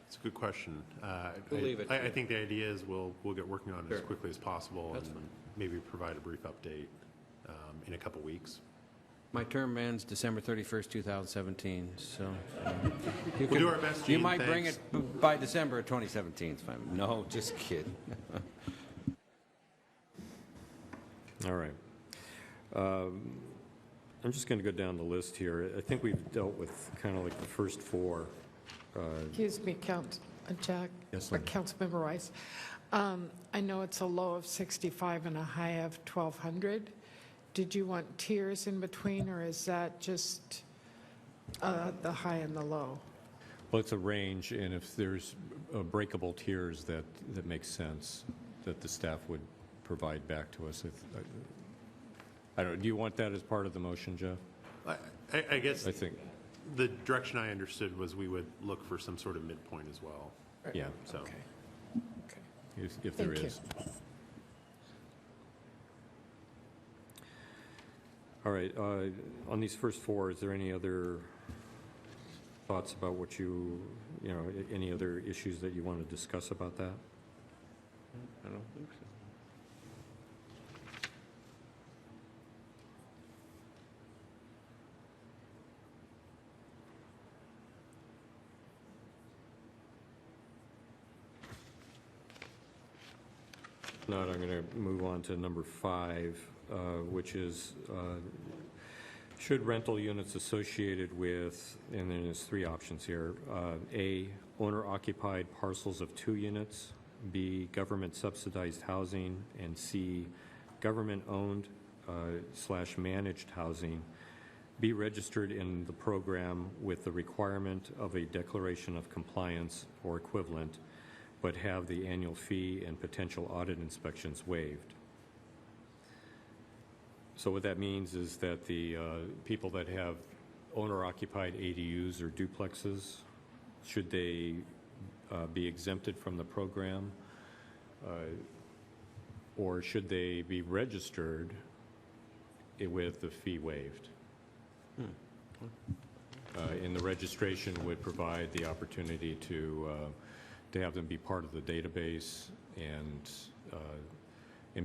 it's a good question. We'll leave it. I think the idea is we'll get working on it as Sure. quickly as possible, That's and fine. maybe provide a brief update in a couple weeks. My term ends December 31st, 2017, so. We'll do our best, You Gene. might bring Thanks. it by December of 2017, it's fine. No, just kidding. All right. I'm just going to go down the list here. I think we've dealt with kind of like the first four. Excuse me, Jack. Yes, Or Lynn. Councilmember Rice. I know it's a low of 65 and a high of 1,200. Did you want tiers in between, or is that just the high and the low? Well, it's a range, and if there's breakable tiers that make sense, that the staff would provide back to us. I don't know, do you want that as part of the motion, Jeff? I guess I think, the direction I understood was we would look for some sort of midpoint as well. yeah, So, Okay. Okay. if there Thank you. is. All right, on these first four, is there any other thoughts about what you know, any other issues that you want to discuss about that? I don't think so. If not, I'm going to move on to number 5, which is, should rental units associated with, and then there's 3 options here, A, owner-occupied parcels of 2 units, B, government-subsidized housing, and C, government-owned / managed housing, be registered in the program with the requirement of a declaration of compliance or equivalent, but have the annual fee and potential audit inspections waived. So what that means is that the people that have owner-occupied ADUs or duplexes, should they be exempted from the program? Or should they be registered with the fee waived? And the registration would provide the opportunity to have them be part of the database, and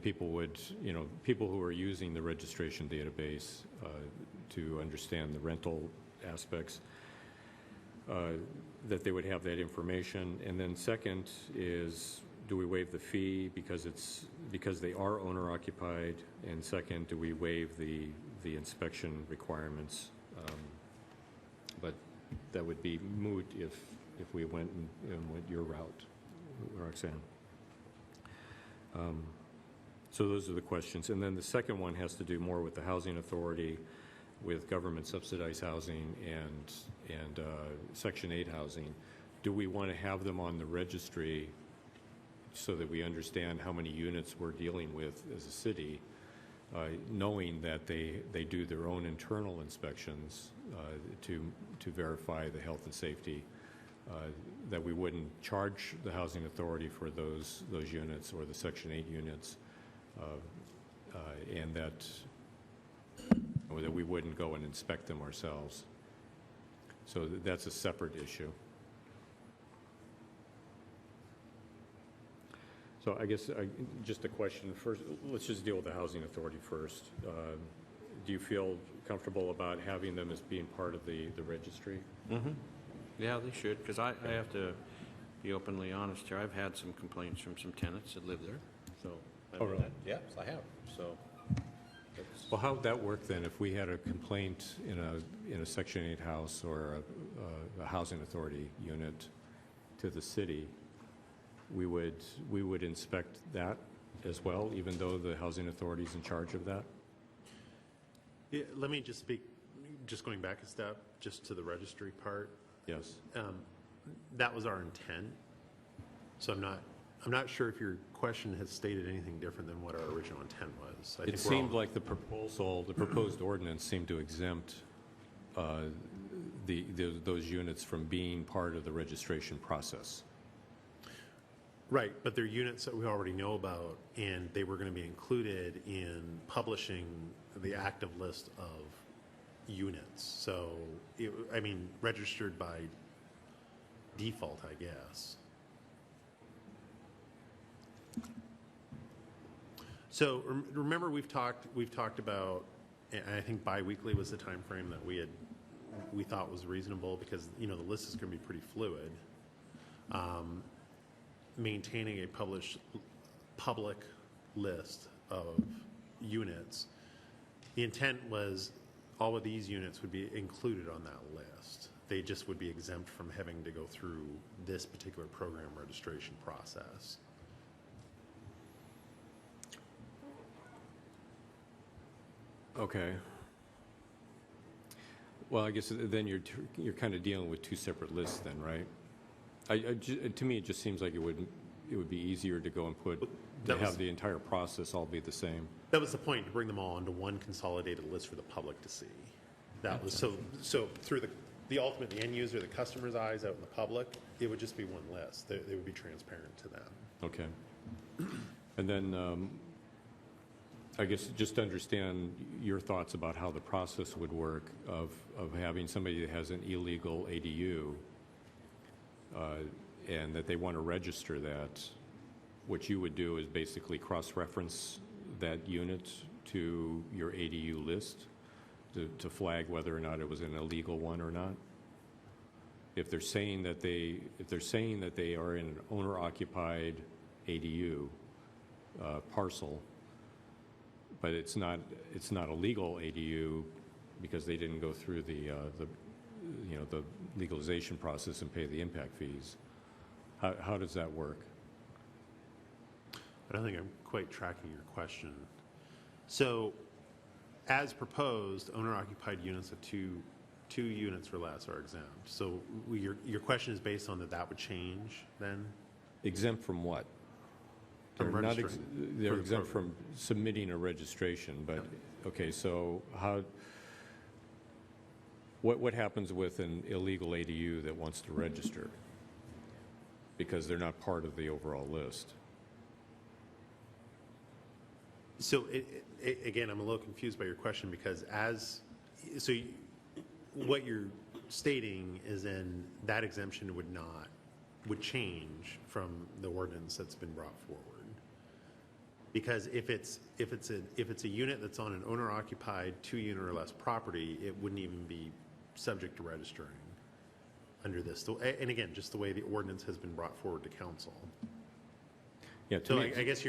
people would, you know, people who are using the registration database to understand the rental aspects, that they would have that information. And then second is, do we waive the fee because they are owner occupied? And second, do we waive the inspection requirements? But that would be moot if we went and went your route, Roxanne. So those are the questions. And then the second one has to do more with the housing authority, with government subsidized housing and Section 8 housing. Do we want to have them on the registry so that we understand how many units we're dealing with as a city, knowing that they do their own internal inspections to verify the health and safety, that we wouldn't charge the housing authority for those units or the Section 8 units, and that we wouldn't go and inspect them ourselves. So that's a separate issue. So I guess just a question first. Let's just deal with the housing authority first. Do you feel comfortable about having them as being part of the registry? Mm-hmm. Yeah, they should, because I have to be openly honest here. I've had some complaints from some tenants that live there, so. Oh, really? Yes, I have, so. Well, how would that work then if we had a complaint in a Section 8 house or a housing authority unit to the city? We would inspect that as well, even though the housing authority is in charge of that? yeah, let me just speak, just going back a step, just to the registry part. Yes. That was our intent. So I'm not sure if your question has stated anything different than what our original intent was. I It think we're seemed all- like the proposed ordinance seemed to exempt those units from being part of the registration process. Right, but they're units that we already know about, and they were going to be included in publishing the active list of units. So, registered by default, I guess. So remember, we've talked about, and I think biweekly was the time frame that we thought was reasonable because, the list is going to be pretty fluid. Maintaining a public list of units, the intent was all of these units would be included on that list. They just would be exempt from having to go through this particular program registration process. Okay. Well, I guess then you're kind of dealing with two separate lists then, right? To me, it just seems like it would be easier to go and have the entire process all be the same. That was the point, to bring them all onto one consolidated list for the public to see. That was so through the ultimate, the end user, the customer's eyes out in the public, it would just be one list. They would be transparent to them. Okay. And then I guess just to understand your thoughts about how the process would work of having somebody that has an illegal ADU and that they want to register that, what you would do is basically cross-reference that unit to your ADU list to flag whether or not it was an illegal one or not. If they're saying that they are in an owner-occupied ADU parcel, but it's not a legal ADU because they didn't go through the legalization process and pay the impact fees. How does that work? I don't think I'm quite tracking your question. So, as proposed, owner-occupied units of two units or less are exempt. So your question is based on that would change then? Exempt from what? From They're not registering they're for the exempt program. from submitting a registration, but, okay, so what happens with an illegal ADU that wants to register? Because they're not part of the overall list. So again, I'm a little confused by your question because what you're stating is then that exemption would change from the ordinance that's been brought forward. Because if it's a unit that's on an owner-occupied 2-unit or less property, it wouldn't even be subject to registering under this. And again, just the way the ordinance has been brought forward to council. Yeah, to So me, I guess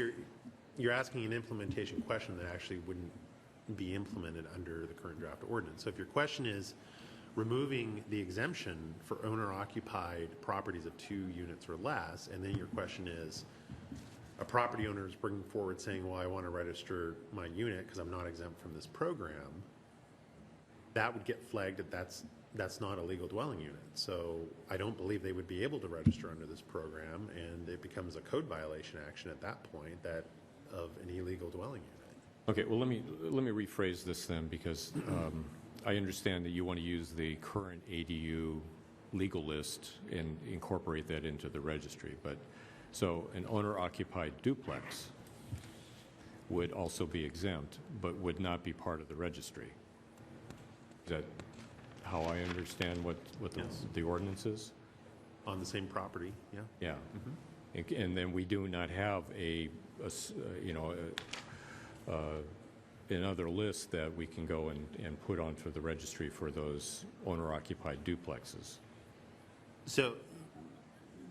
you're asking an implementation question that actually wouldn't be implemented under the current draft ordinance. So if your question is removing the exemption for owner-occupied properties of 2 units or less, and then your question is a property owner is bringing forward saying, well, I want to register my unit because I'm not exempt from this program, that would get flagged that that's not a legal dwelling unit. So I don't believe they would be able to register under this program, and it becomes a code violation action at that point of an illegal dwelling unit. okay, well, let me rephrase this then, because I understand that you want to use the current ADU legal list and incorporate that into the registry, but so an owner-occupied duplex would also be exempt, but would not be part of the registry. Is that how I understand what Yes. the ordinance is? On the same property, yeah. Yeah. And then we do not have another list that we can go and put onto the registry for those owner-occupied duplexes. So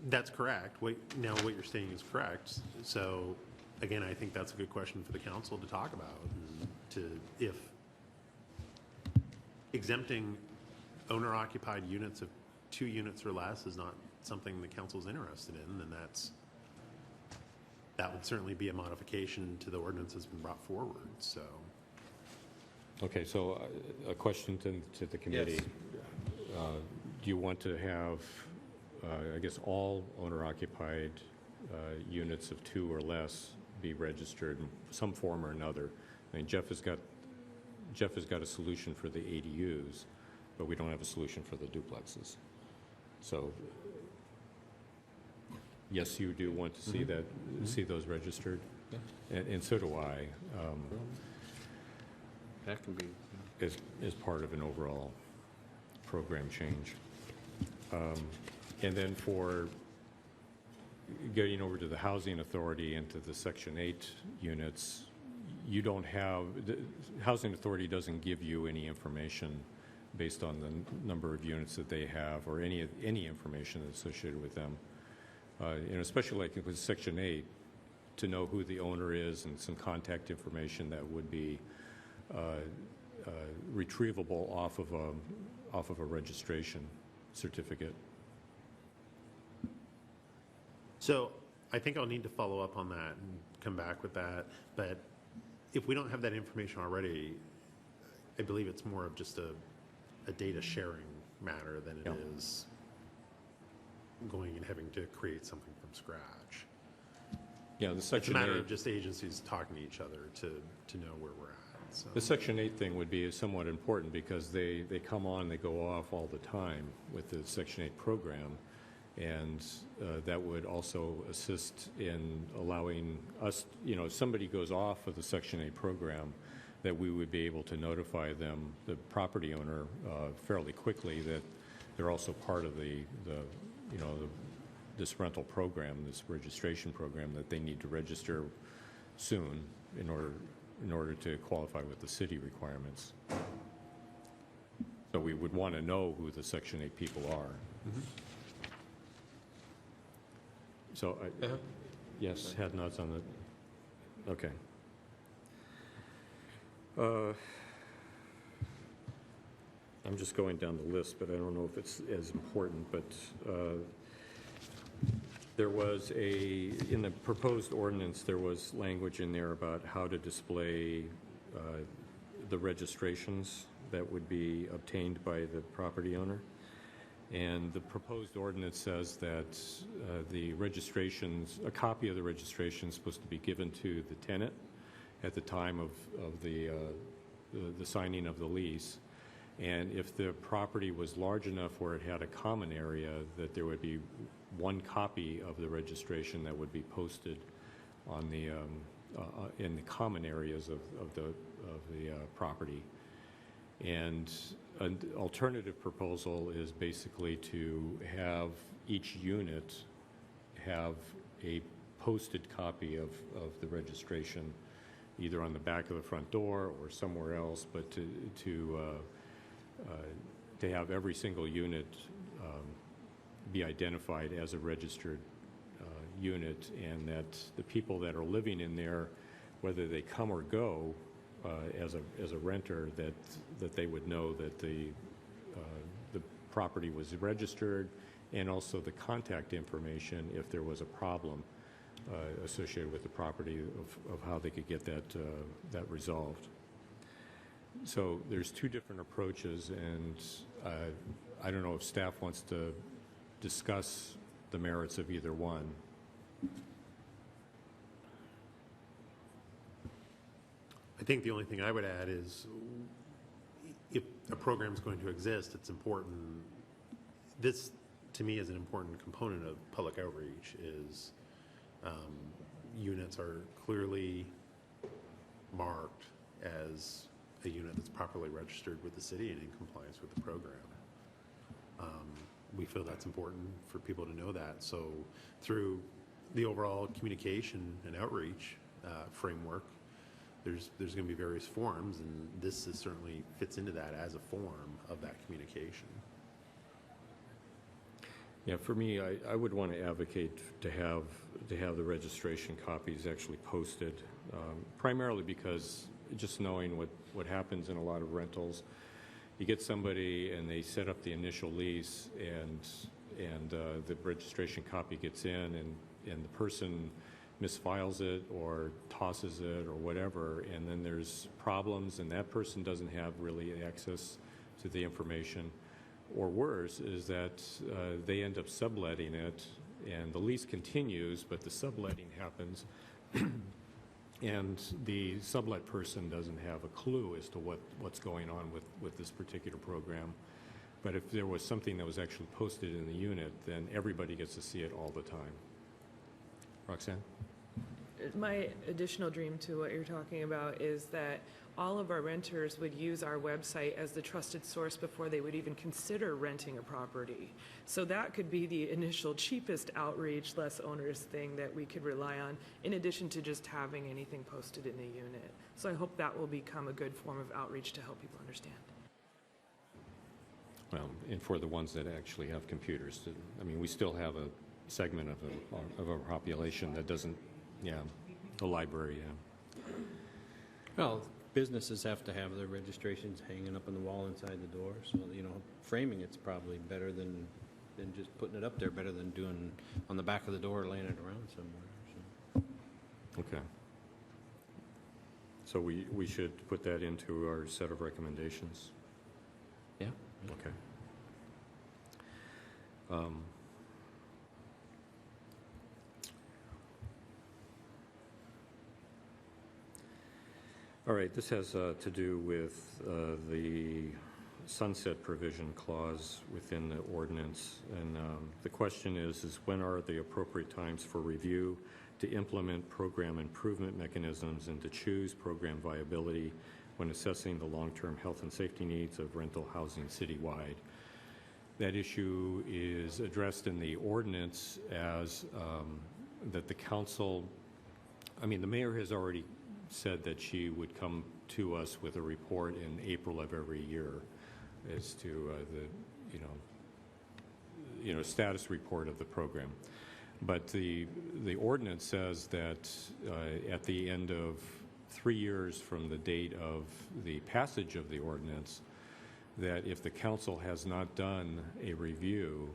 that's correct. Now what you're saying is correct. So again, I think that's a good question for the council to talk about. If exempting owner-occupied units of 2 units or less is not something the council's interested in, then that would certainly be a modification to the ordinance that's been brought forward. So, Okay, so a question to the committee. Do you want to have, I guess, all owner-occupied units of 2 or less be registered in some form or another? I mean, Jeff has got a solution for the ADUs, but we don't have a solution for the duplexes. So, yes, you do want to see that, see those registered, and so do I. That can be. As part of an overall program change. And then for getting over to the Housing Authority and to the Section 8 units, you don't have, the Housing Authority doesn't give you any information based on the number of units that they have or any information associated with them. Especially like with Section 8, to know who the owner is and some contact information that would be retrievable off of a registration certificate. So I think I'll need to follow up on that and come back with that. But if we don't have that information already, I believe it's more of just a data sharing matter than it is going and having to create something from scratch. Yeah, the It's a Section matter 8, of just agencies talking to each other to know where we're at. So. the Section 8 thing would be somewhat important because they come on, they go off all the time with the Section 8 program, and that would also assist in allowing us, if somebody goes off of the Section 8 program, that we would be able to notify them, the property owner, fairly quickly that they're also part of this rental program, this registration program, that they need to register soon in order to qualify with the city requirements. So we would want to know who the Section 8 people are. Mm-hmm. So, yes, head nods on the, okay. I'm just going down the list, but I don't know if it's as important, but there was in the proposed ordinance, there was language in there about how to display the registrations that would be obtained by the property owner. And the proposed ordinance says that a copy of the registration is supposed to be given to the tenant at the time of the signing of the lease. And if the property was large enough where it had a common area, that there would be one copy of the registration that would be posted on the in the common areas of the property. And an alternative proposal is basically to have each unit have a posted copy of the registration, either on the back of the front door or somewhere else, but to have every single unit be identified as a registered unit, and that the people that are living in there, whether they come or go as a renter, that they would know that the property was registered, and also the contact information if there was a problem associated with the property of how they could get that resolved. So there's two different approaches, and I don't know if staff wants to discuss the merits of either one. I think the only thing I would add is if a program is going to exist, it's important. This, to me, is an important component of public outreach is units are clearly marked as a unit that's properly registered with the city and in compliance with the program. We feel that's important for people to know that. So through the overall communication and outreach framework, there's going to be various forms, and this certainly fits into that as a form of that communication. Yeah, for me, I would want to advocate to have the registration copies actually posted, primarily because just knowing what happens in a lot of rentals, you get somebody and they set up the initial lease, and the registration copy gets in, and the person misfiles it or tosses it or whatever, and then there's problems, and that person doesn't have really access to the information. Or worse is that they end up subletting it, and the lease continues, but the subletting happens, and the sublet person doesn't have a clue as to what's going on with this particular program. But if there was something that was actually posted in the unit, then everybody gets to see it all the time. Roxanne? My additional dream to what you're talking about is that all of our renters would use our website as the trusted source before they would even consider renting a property. So that could be the initial cheapest outreach, less onerous thing that we could rely on, in addition to just having anything posted in the unit. So I hope that will become a good form of outreach to help people understand. Well, and for the ones that actually have computers, I mean, we still have a segment of our population that doesn't, the library, Well, businesses have to have their registrations hanging up on the wall inside the door, so, framing it's probably better than just putting it up there, better than doing on the back of the door, laying it around somewhere. So. Okay. So we should put that into our set of recommendations? Yeah. Okay. All right, this has to do with the sunset provision clause within the ordinance. And the question is when are the appropriate times for review to implement program improvement mechanisms and to choose program viability when assessing the long-term health and safety needs of rental housing citywide? That issue is addressed in the ordinance as that the council, the mayor has already said that she would come to us with a report in April of every year as to the status report of the program. But the ordinance says that at the end of 3 years from the date of the passage of the ordinance, that if the council has not done a review,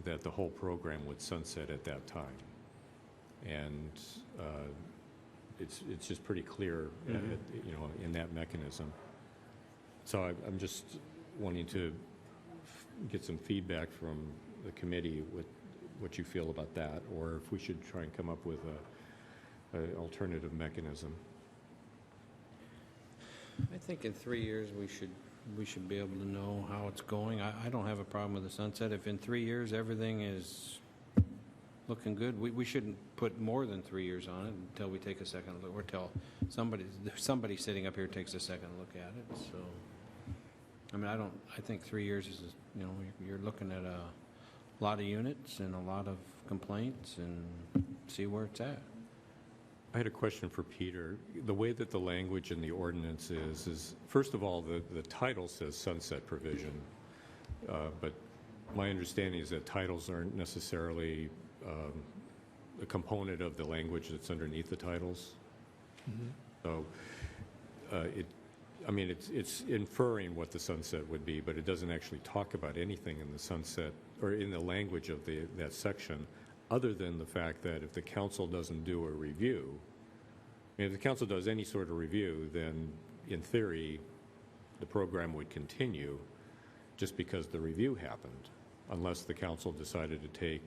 that the whole program would sunset at that time. And it's just pretty clear, in that mechanism. So I'm just wanting to get some feedback from the committee with what you feel about that, or if we should try and come up with an alternative mechanism. I think in 3 years we should be able to know how it's going. I don't have a problem with the sunset. If in 3 years everything is looking good, we shouldn't put more than 3 years on it until we take a second look, or till somebody sitting up here takes a second look at it. So, I think 3 years is, you're looking at a lot of units and a lot of complaints and see where it's at. I had a question for Peter. The way that the language in the ordinance is first of all, the title says sunset provision, but my understanding is that titles aren't necessarily a component of the language that's underneath the titles. Mm-hmm. So it's inferring what the sunset would be, but it doesn't actually talk about anything in the sunset or in the language of that section, other than the fact that if the council doesn't do a review, if the council does any sort of review, then in theory, the program would continue just because the review happened, unless the council decided to take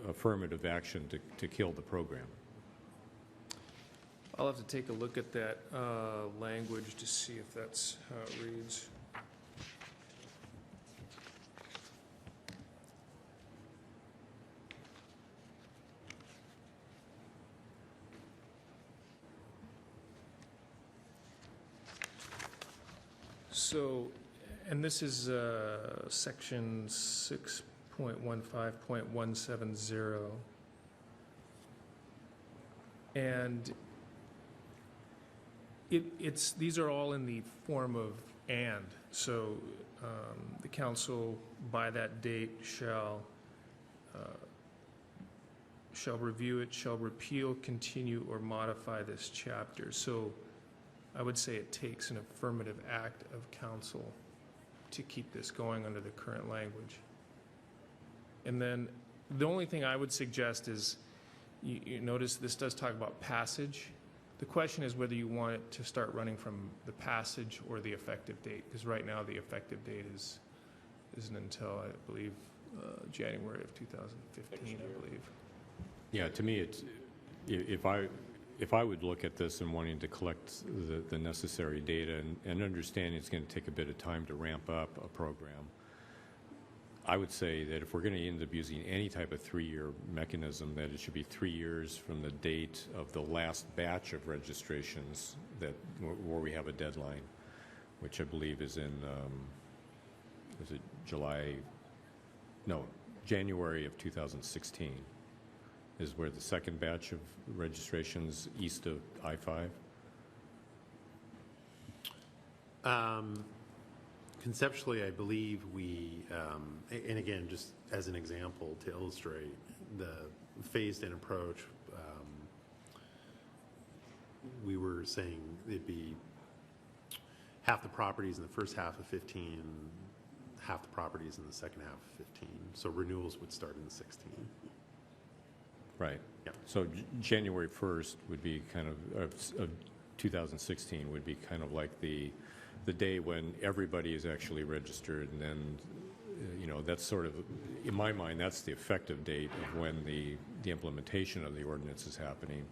affirmative action to kill the program. I'll have to take a look at that language to see if that's how it reads. So, and this is section 6.15.170. And these are all in the form of and. So the council by that date shall review it, shall repeal, continue, or modify this chapter. So I would say it takes an affirmative act of council to keep this going under the current language. And then the only thing I would suggest is, you notice this does talk about passage. The question is whether you want it to start running from the passage or the effective date, because right now the effective date isn't until, I believe, January of 2015, I believe. Yeah, to me, it's if I would look at this and wanting to collect the necessary data and understanding it's going to take a bit of time to ramp up a program, I would say that if we're going to end up using any type of 3-year mechanism, that it should be 3 years from the date of the last batch of registrations where we have a deadline, which I believe is in, is it January of 2016 is where the second batch of registrations east of I-5. Conceptually, I believe we, and again, just as an example to illustrate the phased-in approach, we were saying it'd be half the properties in the first half of 15, half the properties in the second half of 15. So renewals would start in 16. Right. Yeah. So January 1st would be kind of 2016 would be kind of like the day when everybody is actually registered, and then, that's sort of, in my mind, that's the effective date of when the implementation of the ordinance is happening,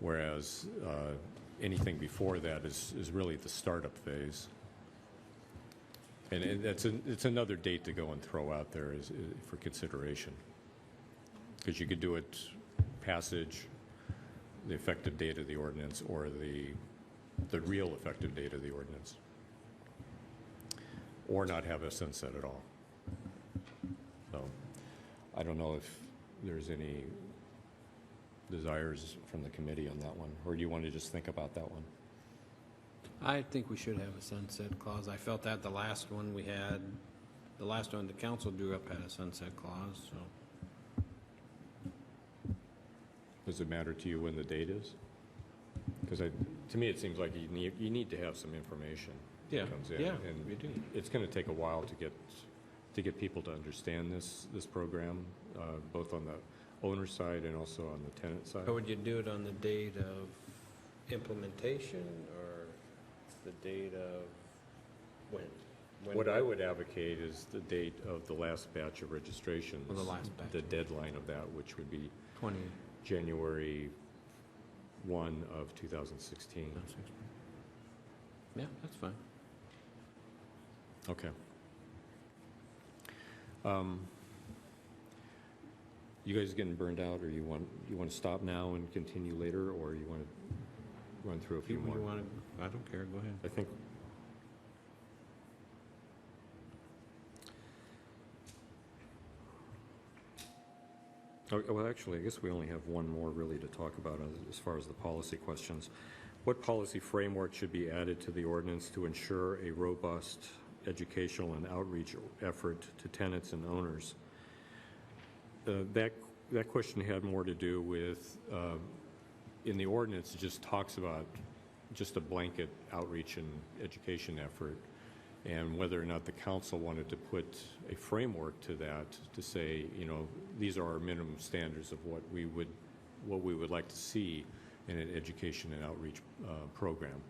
whereas anything before that is really the startup phase. And it's another date to go and throw out there for consideration. Because you could do it passage, the effective date of the ordinance, or the real effective date of the ordinance, or not have a sunset at all. So I don't know if there's any desires from the committee on that one, or do you want to just think about that one? I think we should have a sunset clause. I felt that the last one we had, the last one the council drew up had a sunset clause, so. Does it matter to you when the date is? Because to me, it seems like you need to have some information Yeah, that comes in. yeah, and we do. It's going to take a while to get people to understand this program, both on the owner side and also on the tenant side. Or would you do it on the date of implementation or the date of when? What I would advocate is the date of the last batch of registrations. Well, the last batch. The deadline of that, which would be 20. January 1 of 2016. Yeah, that's fine. Okay. You guys getting burned out, or you want to stop now and continue later, or you want to run through a few more? I don't care, go ahead. I think. Well, actually, I guess we only have one more really to talk about as far as the policy questions. What policy framework should be added to the ordinance to ensure a robust educational and outreach effort to tenants and owners? That question had more to do with, in the ordinance, it just talks about just a blanket outreach and education effort, and whether or not the council wanted to put a framework to that to say, these are our minimum standards of what we would like to see in an education and outreach program.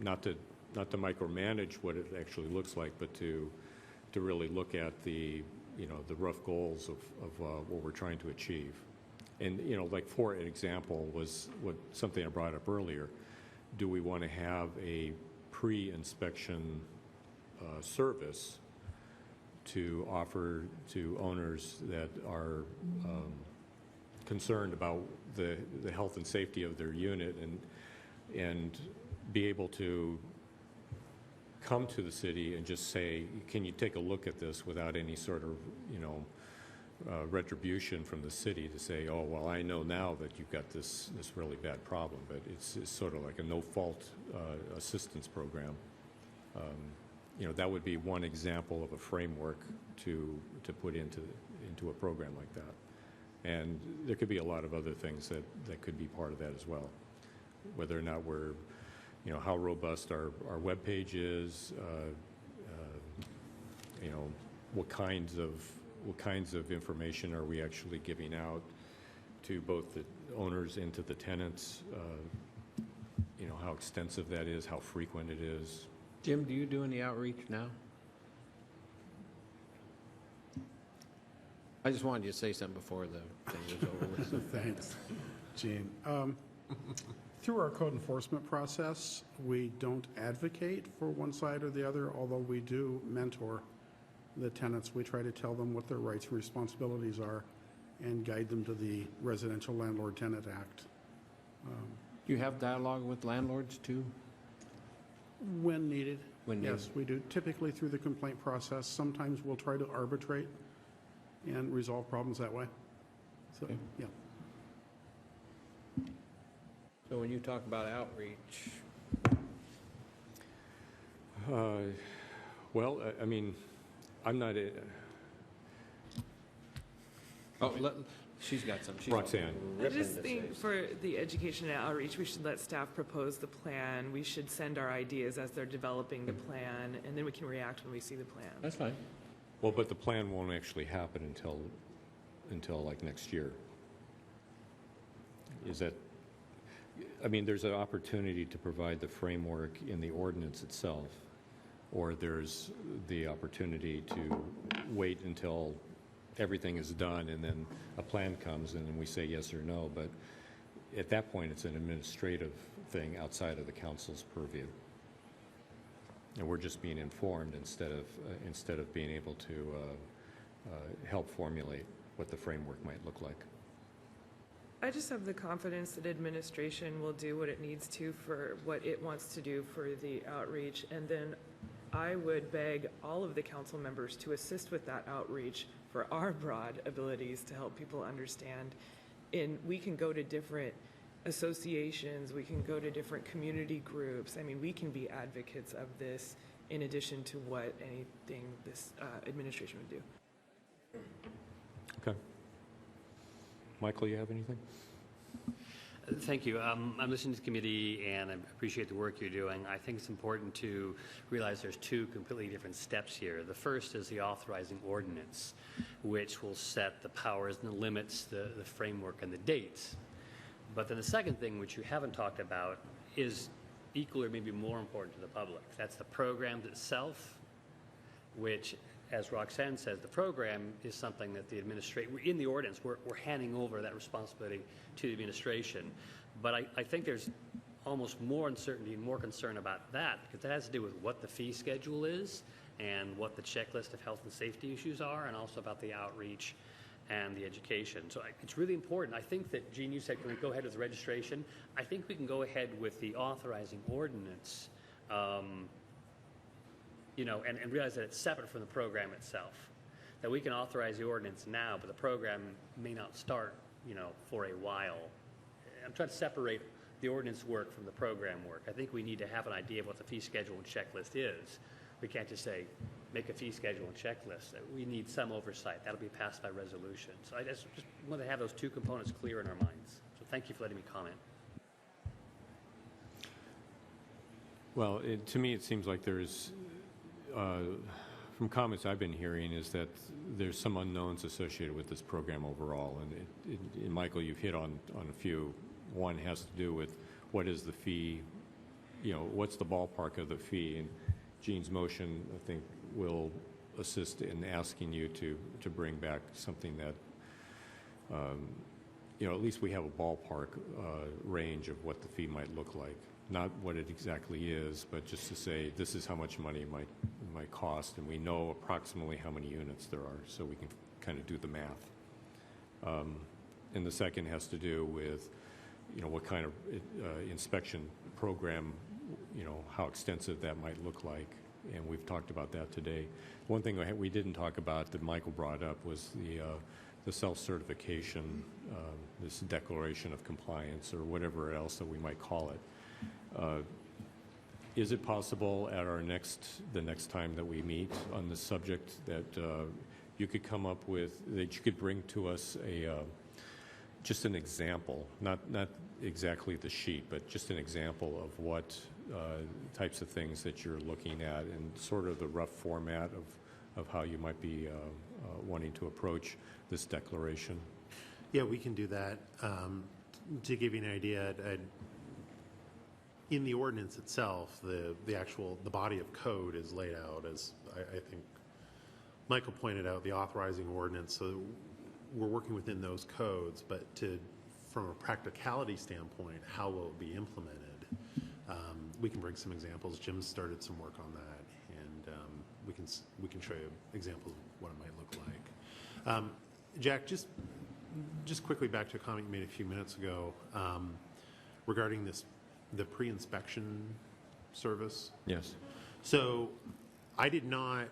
Not to micromanage what it actually looks like, but to really look at the rough goals of what we're trying to achieve. And like for an example was something I brought up earlier. Do we want to have a pre-inspection service to offer to owners that are concerned about the health and safety of their unit, and be able to come to the city and just say, can you take a look at this without any sort of retribution from the city to say, oh, well, I know now that you've got this really bad problem, but it's sort of like a no-fault assistance program. That would be one example of a framework to put into a program like that. And there could be a lot of other things that could be part of that as well. Whether or not we're, how robust our webpage is, what kinds of information are we actually giving out to both the owners and to the tenants, how extensive that is, how frequent it is. Jim, do you do any outreach now? I just wanted you to say something before the thing was over with. So. Thanks, Gene. Through our code enforcement process, we don't advocate for one side or the other, although we do mentor the tenants. We try to tell them what their rights and responsibilities are and guide them to the Residential Landlord-Tenant Act. Do you have dialogue with landlords too? When needed. When needed. Yes, we do. Typically through the complaint process. Sometimes we'll try to arbitrate and resolve problems that way. So, Okay. yeah. So when you talk about outreach, Well, I mean, I'm not, she's got some. Roxanne. I just think for the education and outreach, we should let staff propose the plan. We should send our ideas as they're developing the plan, and then we can react when we see the plan. That's fine. well, but the plan won't actually happen until like next year. Is that, I mean, there's an opportunity to provide the framework in the ordinance itself, or there's the opportunity to wait until everything is done and then a plan comes and then we say yes or no. But at that point, it's an administrative thing outside of the council's purview. And we're just being informed instead of being able to help formulate what the framework might look like. I just have the confidence that administration will do what it needs to for what it wants to do for the outreach. And then I would beg all of the council members to assist with that outreach for our broad abilities to help people understand. And we can go to different associations, we can go to different community groups. I mean, we can be advocates of this in addition to what anything this administration would do. Okay. Michael, you have anything? Thank you. I'm listening to the committee, and I appreciate the work you're doing. I think it's important to realize there's two completely different steps here. The first is the authorizing ordinance, which will set the powers and the limits, the framework, and the dates. But then the second thing, which you haven't talked about, is equally or maybe more important to the public. That's the program itself, which, as Roxanne says, the program is something that the administration, in the ordinance, we're handing over that responsibility to the administration. But I think there's almost more uncertainty and more concern about that, because that has to do with what the fee schedule is and what the checklist of health and safety issues are, and also about the outreach and the education. So it's really important. I think that, Gene, you said, can we go ahead with the registration? I think we can go ahead with the authorizing ordinance, you know, and realize that it's separate from the program itself. That we can authorize the ordinance now, but the program may not start, you know, for a while. I'm trying to separate the ordinance work from the program work. I think we need to have an idea of what the fee schedule and checklist is. We can't just say, make a fee schedule and checklist. We need some oversight. That'll be passed by resolution. So I just want to have those two components clear in our minds. So thank you for letting me comment. Well, to me, it seems like there's, from comments I've been hearing, is that there's some unknowns associated with this program overall. And Michael, you've hit on a few. One has to do with what is the fee, you know, what's the ballpark of the fee? And Gene's motion, I think, will assist in asking you to bring back something that, you know, at least we have a ballpark range of what the fee might look like. Not what it exactly is, but just to say this is how much money it might cost, and we know approximately how many units there are, so we can kind of do the math. And the second has to do with, you know, what kind of inspection program, you know, how extensive that might look like, and we've talked about that today. One thing we didn't talk about that Michael brought up was the self-certification, this declaration of compliance, or whatever else that we might call it. Is it possible at the next time that we meet on this subject that you could come up with, that you could bring to us just an example, not exactly the sheet, but just an example of what types of things that you're looking at and sort of the rough format of how you might be wanting to approach this declaration? Yeah, we can do that. To give you an idea, in the ordinance itself, the body of code is laid out as, I think Michael pointed out, the authorizing ordinance. So we're working within those codes, but from a practicality standpoint, how will it be implemented? We can bring some examples. Jim started some work on that, and we can show you examples of what it might look like. Jack, just quickly back to a comment you made a few minutes ago regarding the pre-inspection service. Yes. So I did not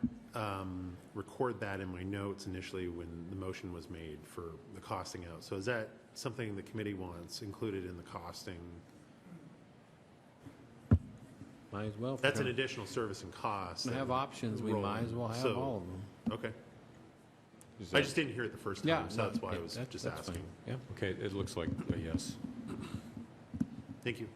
record that in my notes initially when the motion was made for the costing out. So is that something the committee wants included in the costing? Might as well. That's an additional service and cost. We have options, we roll might in. as well have So- all of them. Okay. Is I that- just didn't hear it the first Yeah, time, so that's why I yeah, was just that's fine. asking. Yeah. Okay, it looks like a yes. Thank you.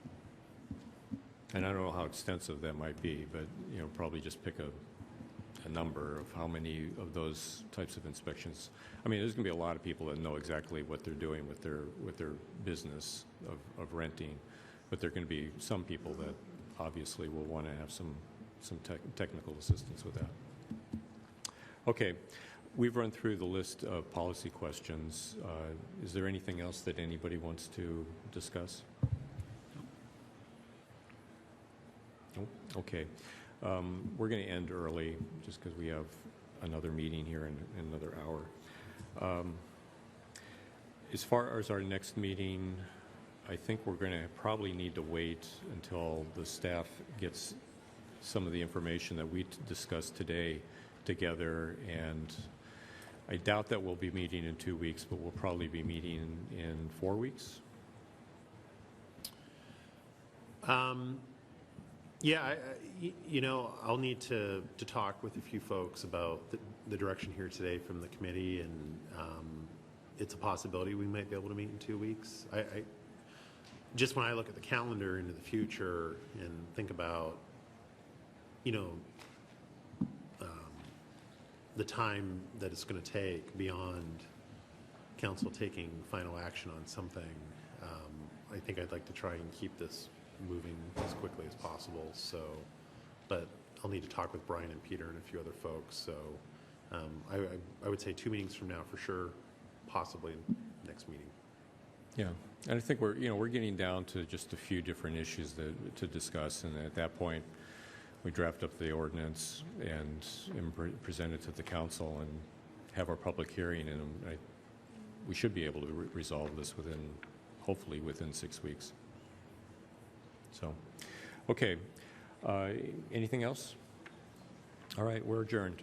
And I don't know how extensive that might be, but, you know, probably just pick a number of how many of those types of inspections. I mean, there's going to be a lot of people that know exactly what they're doing with their business of renting, but there are going to be some people that obviously will want to have some technical assistance with that. Okay, we've run through the list of policy questions. Is there anything else that anybody wants to discuss? No? Okay. We're going to end early just because we have another meeting here in another hour. As far as our next meeting, I think we're going to probably need to wait until the staff gets some of the information that we discussed today together, and I doubt that we'll be meeting in 2 weeks, but we'll probably be meeting in 4 weeks. Yeah, you know, I'll need to talk with a few folks about the direction here today from the committee, and it's a possibility we might be able to meet in 2 weeks. Just when I look at the calendar into the future and think about, you know, the time that it's going to take beyond council taking final action on something, I think I'd like to try and keep this moving as quickly as possible. So, but I'll need to talk with Brian and Peter and a few other folks. So I would say 2 meetings from now for sure, possibly next meeting. Yeah, and I think we're getting down to just a few different issues to discuss, and at that point, we draft up the ordinance and present it to the council and have our public hearing, and we should be able to resolve this hopefully within 6 weeks. So, okay, anything else? All right, we're adjourned.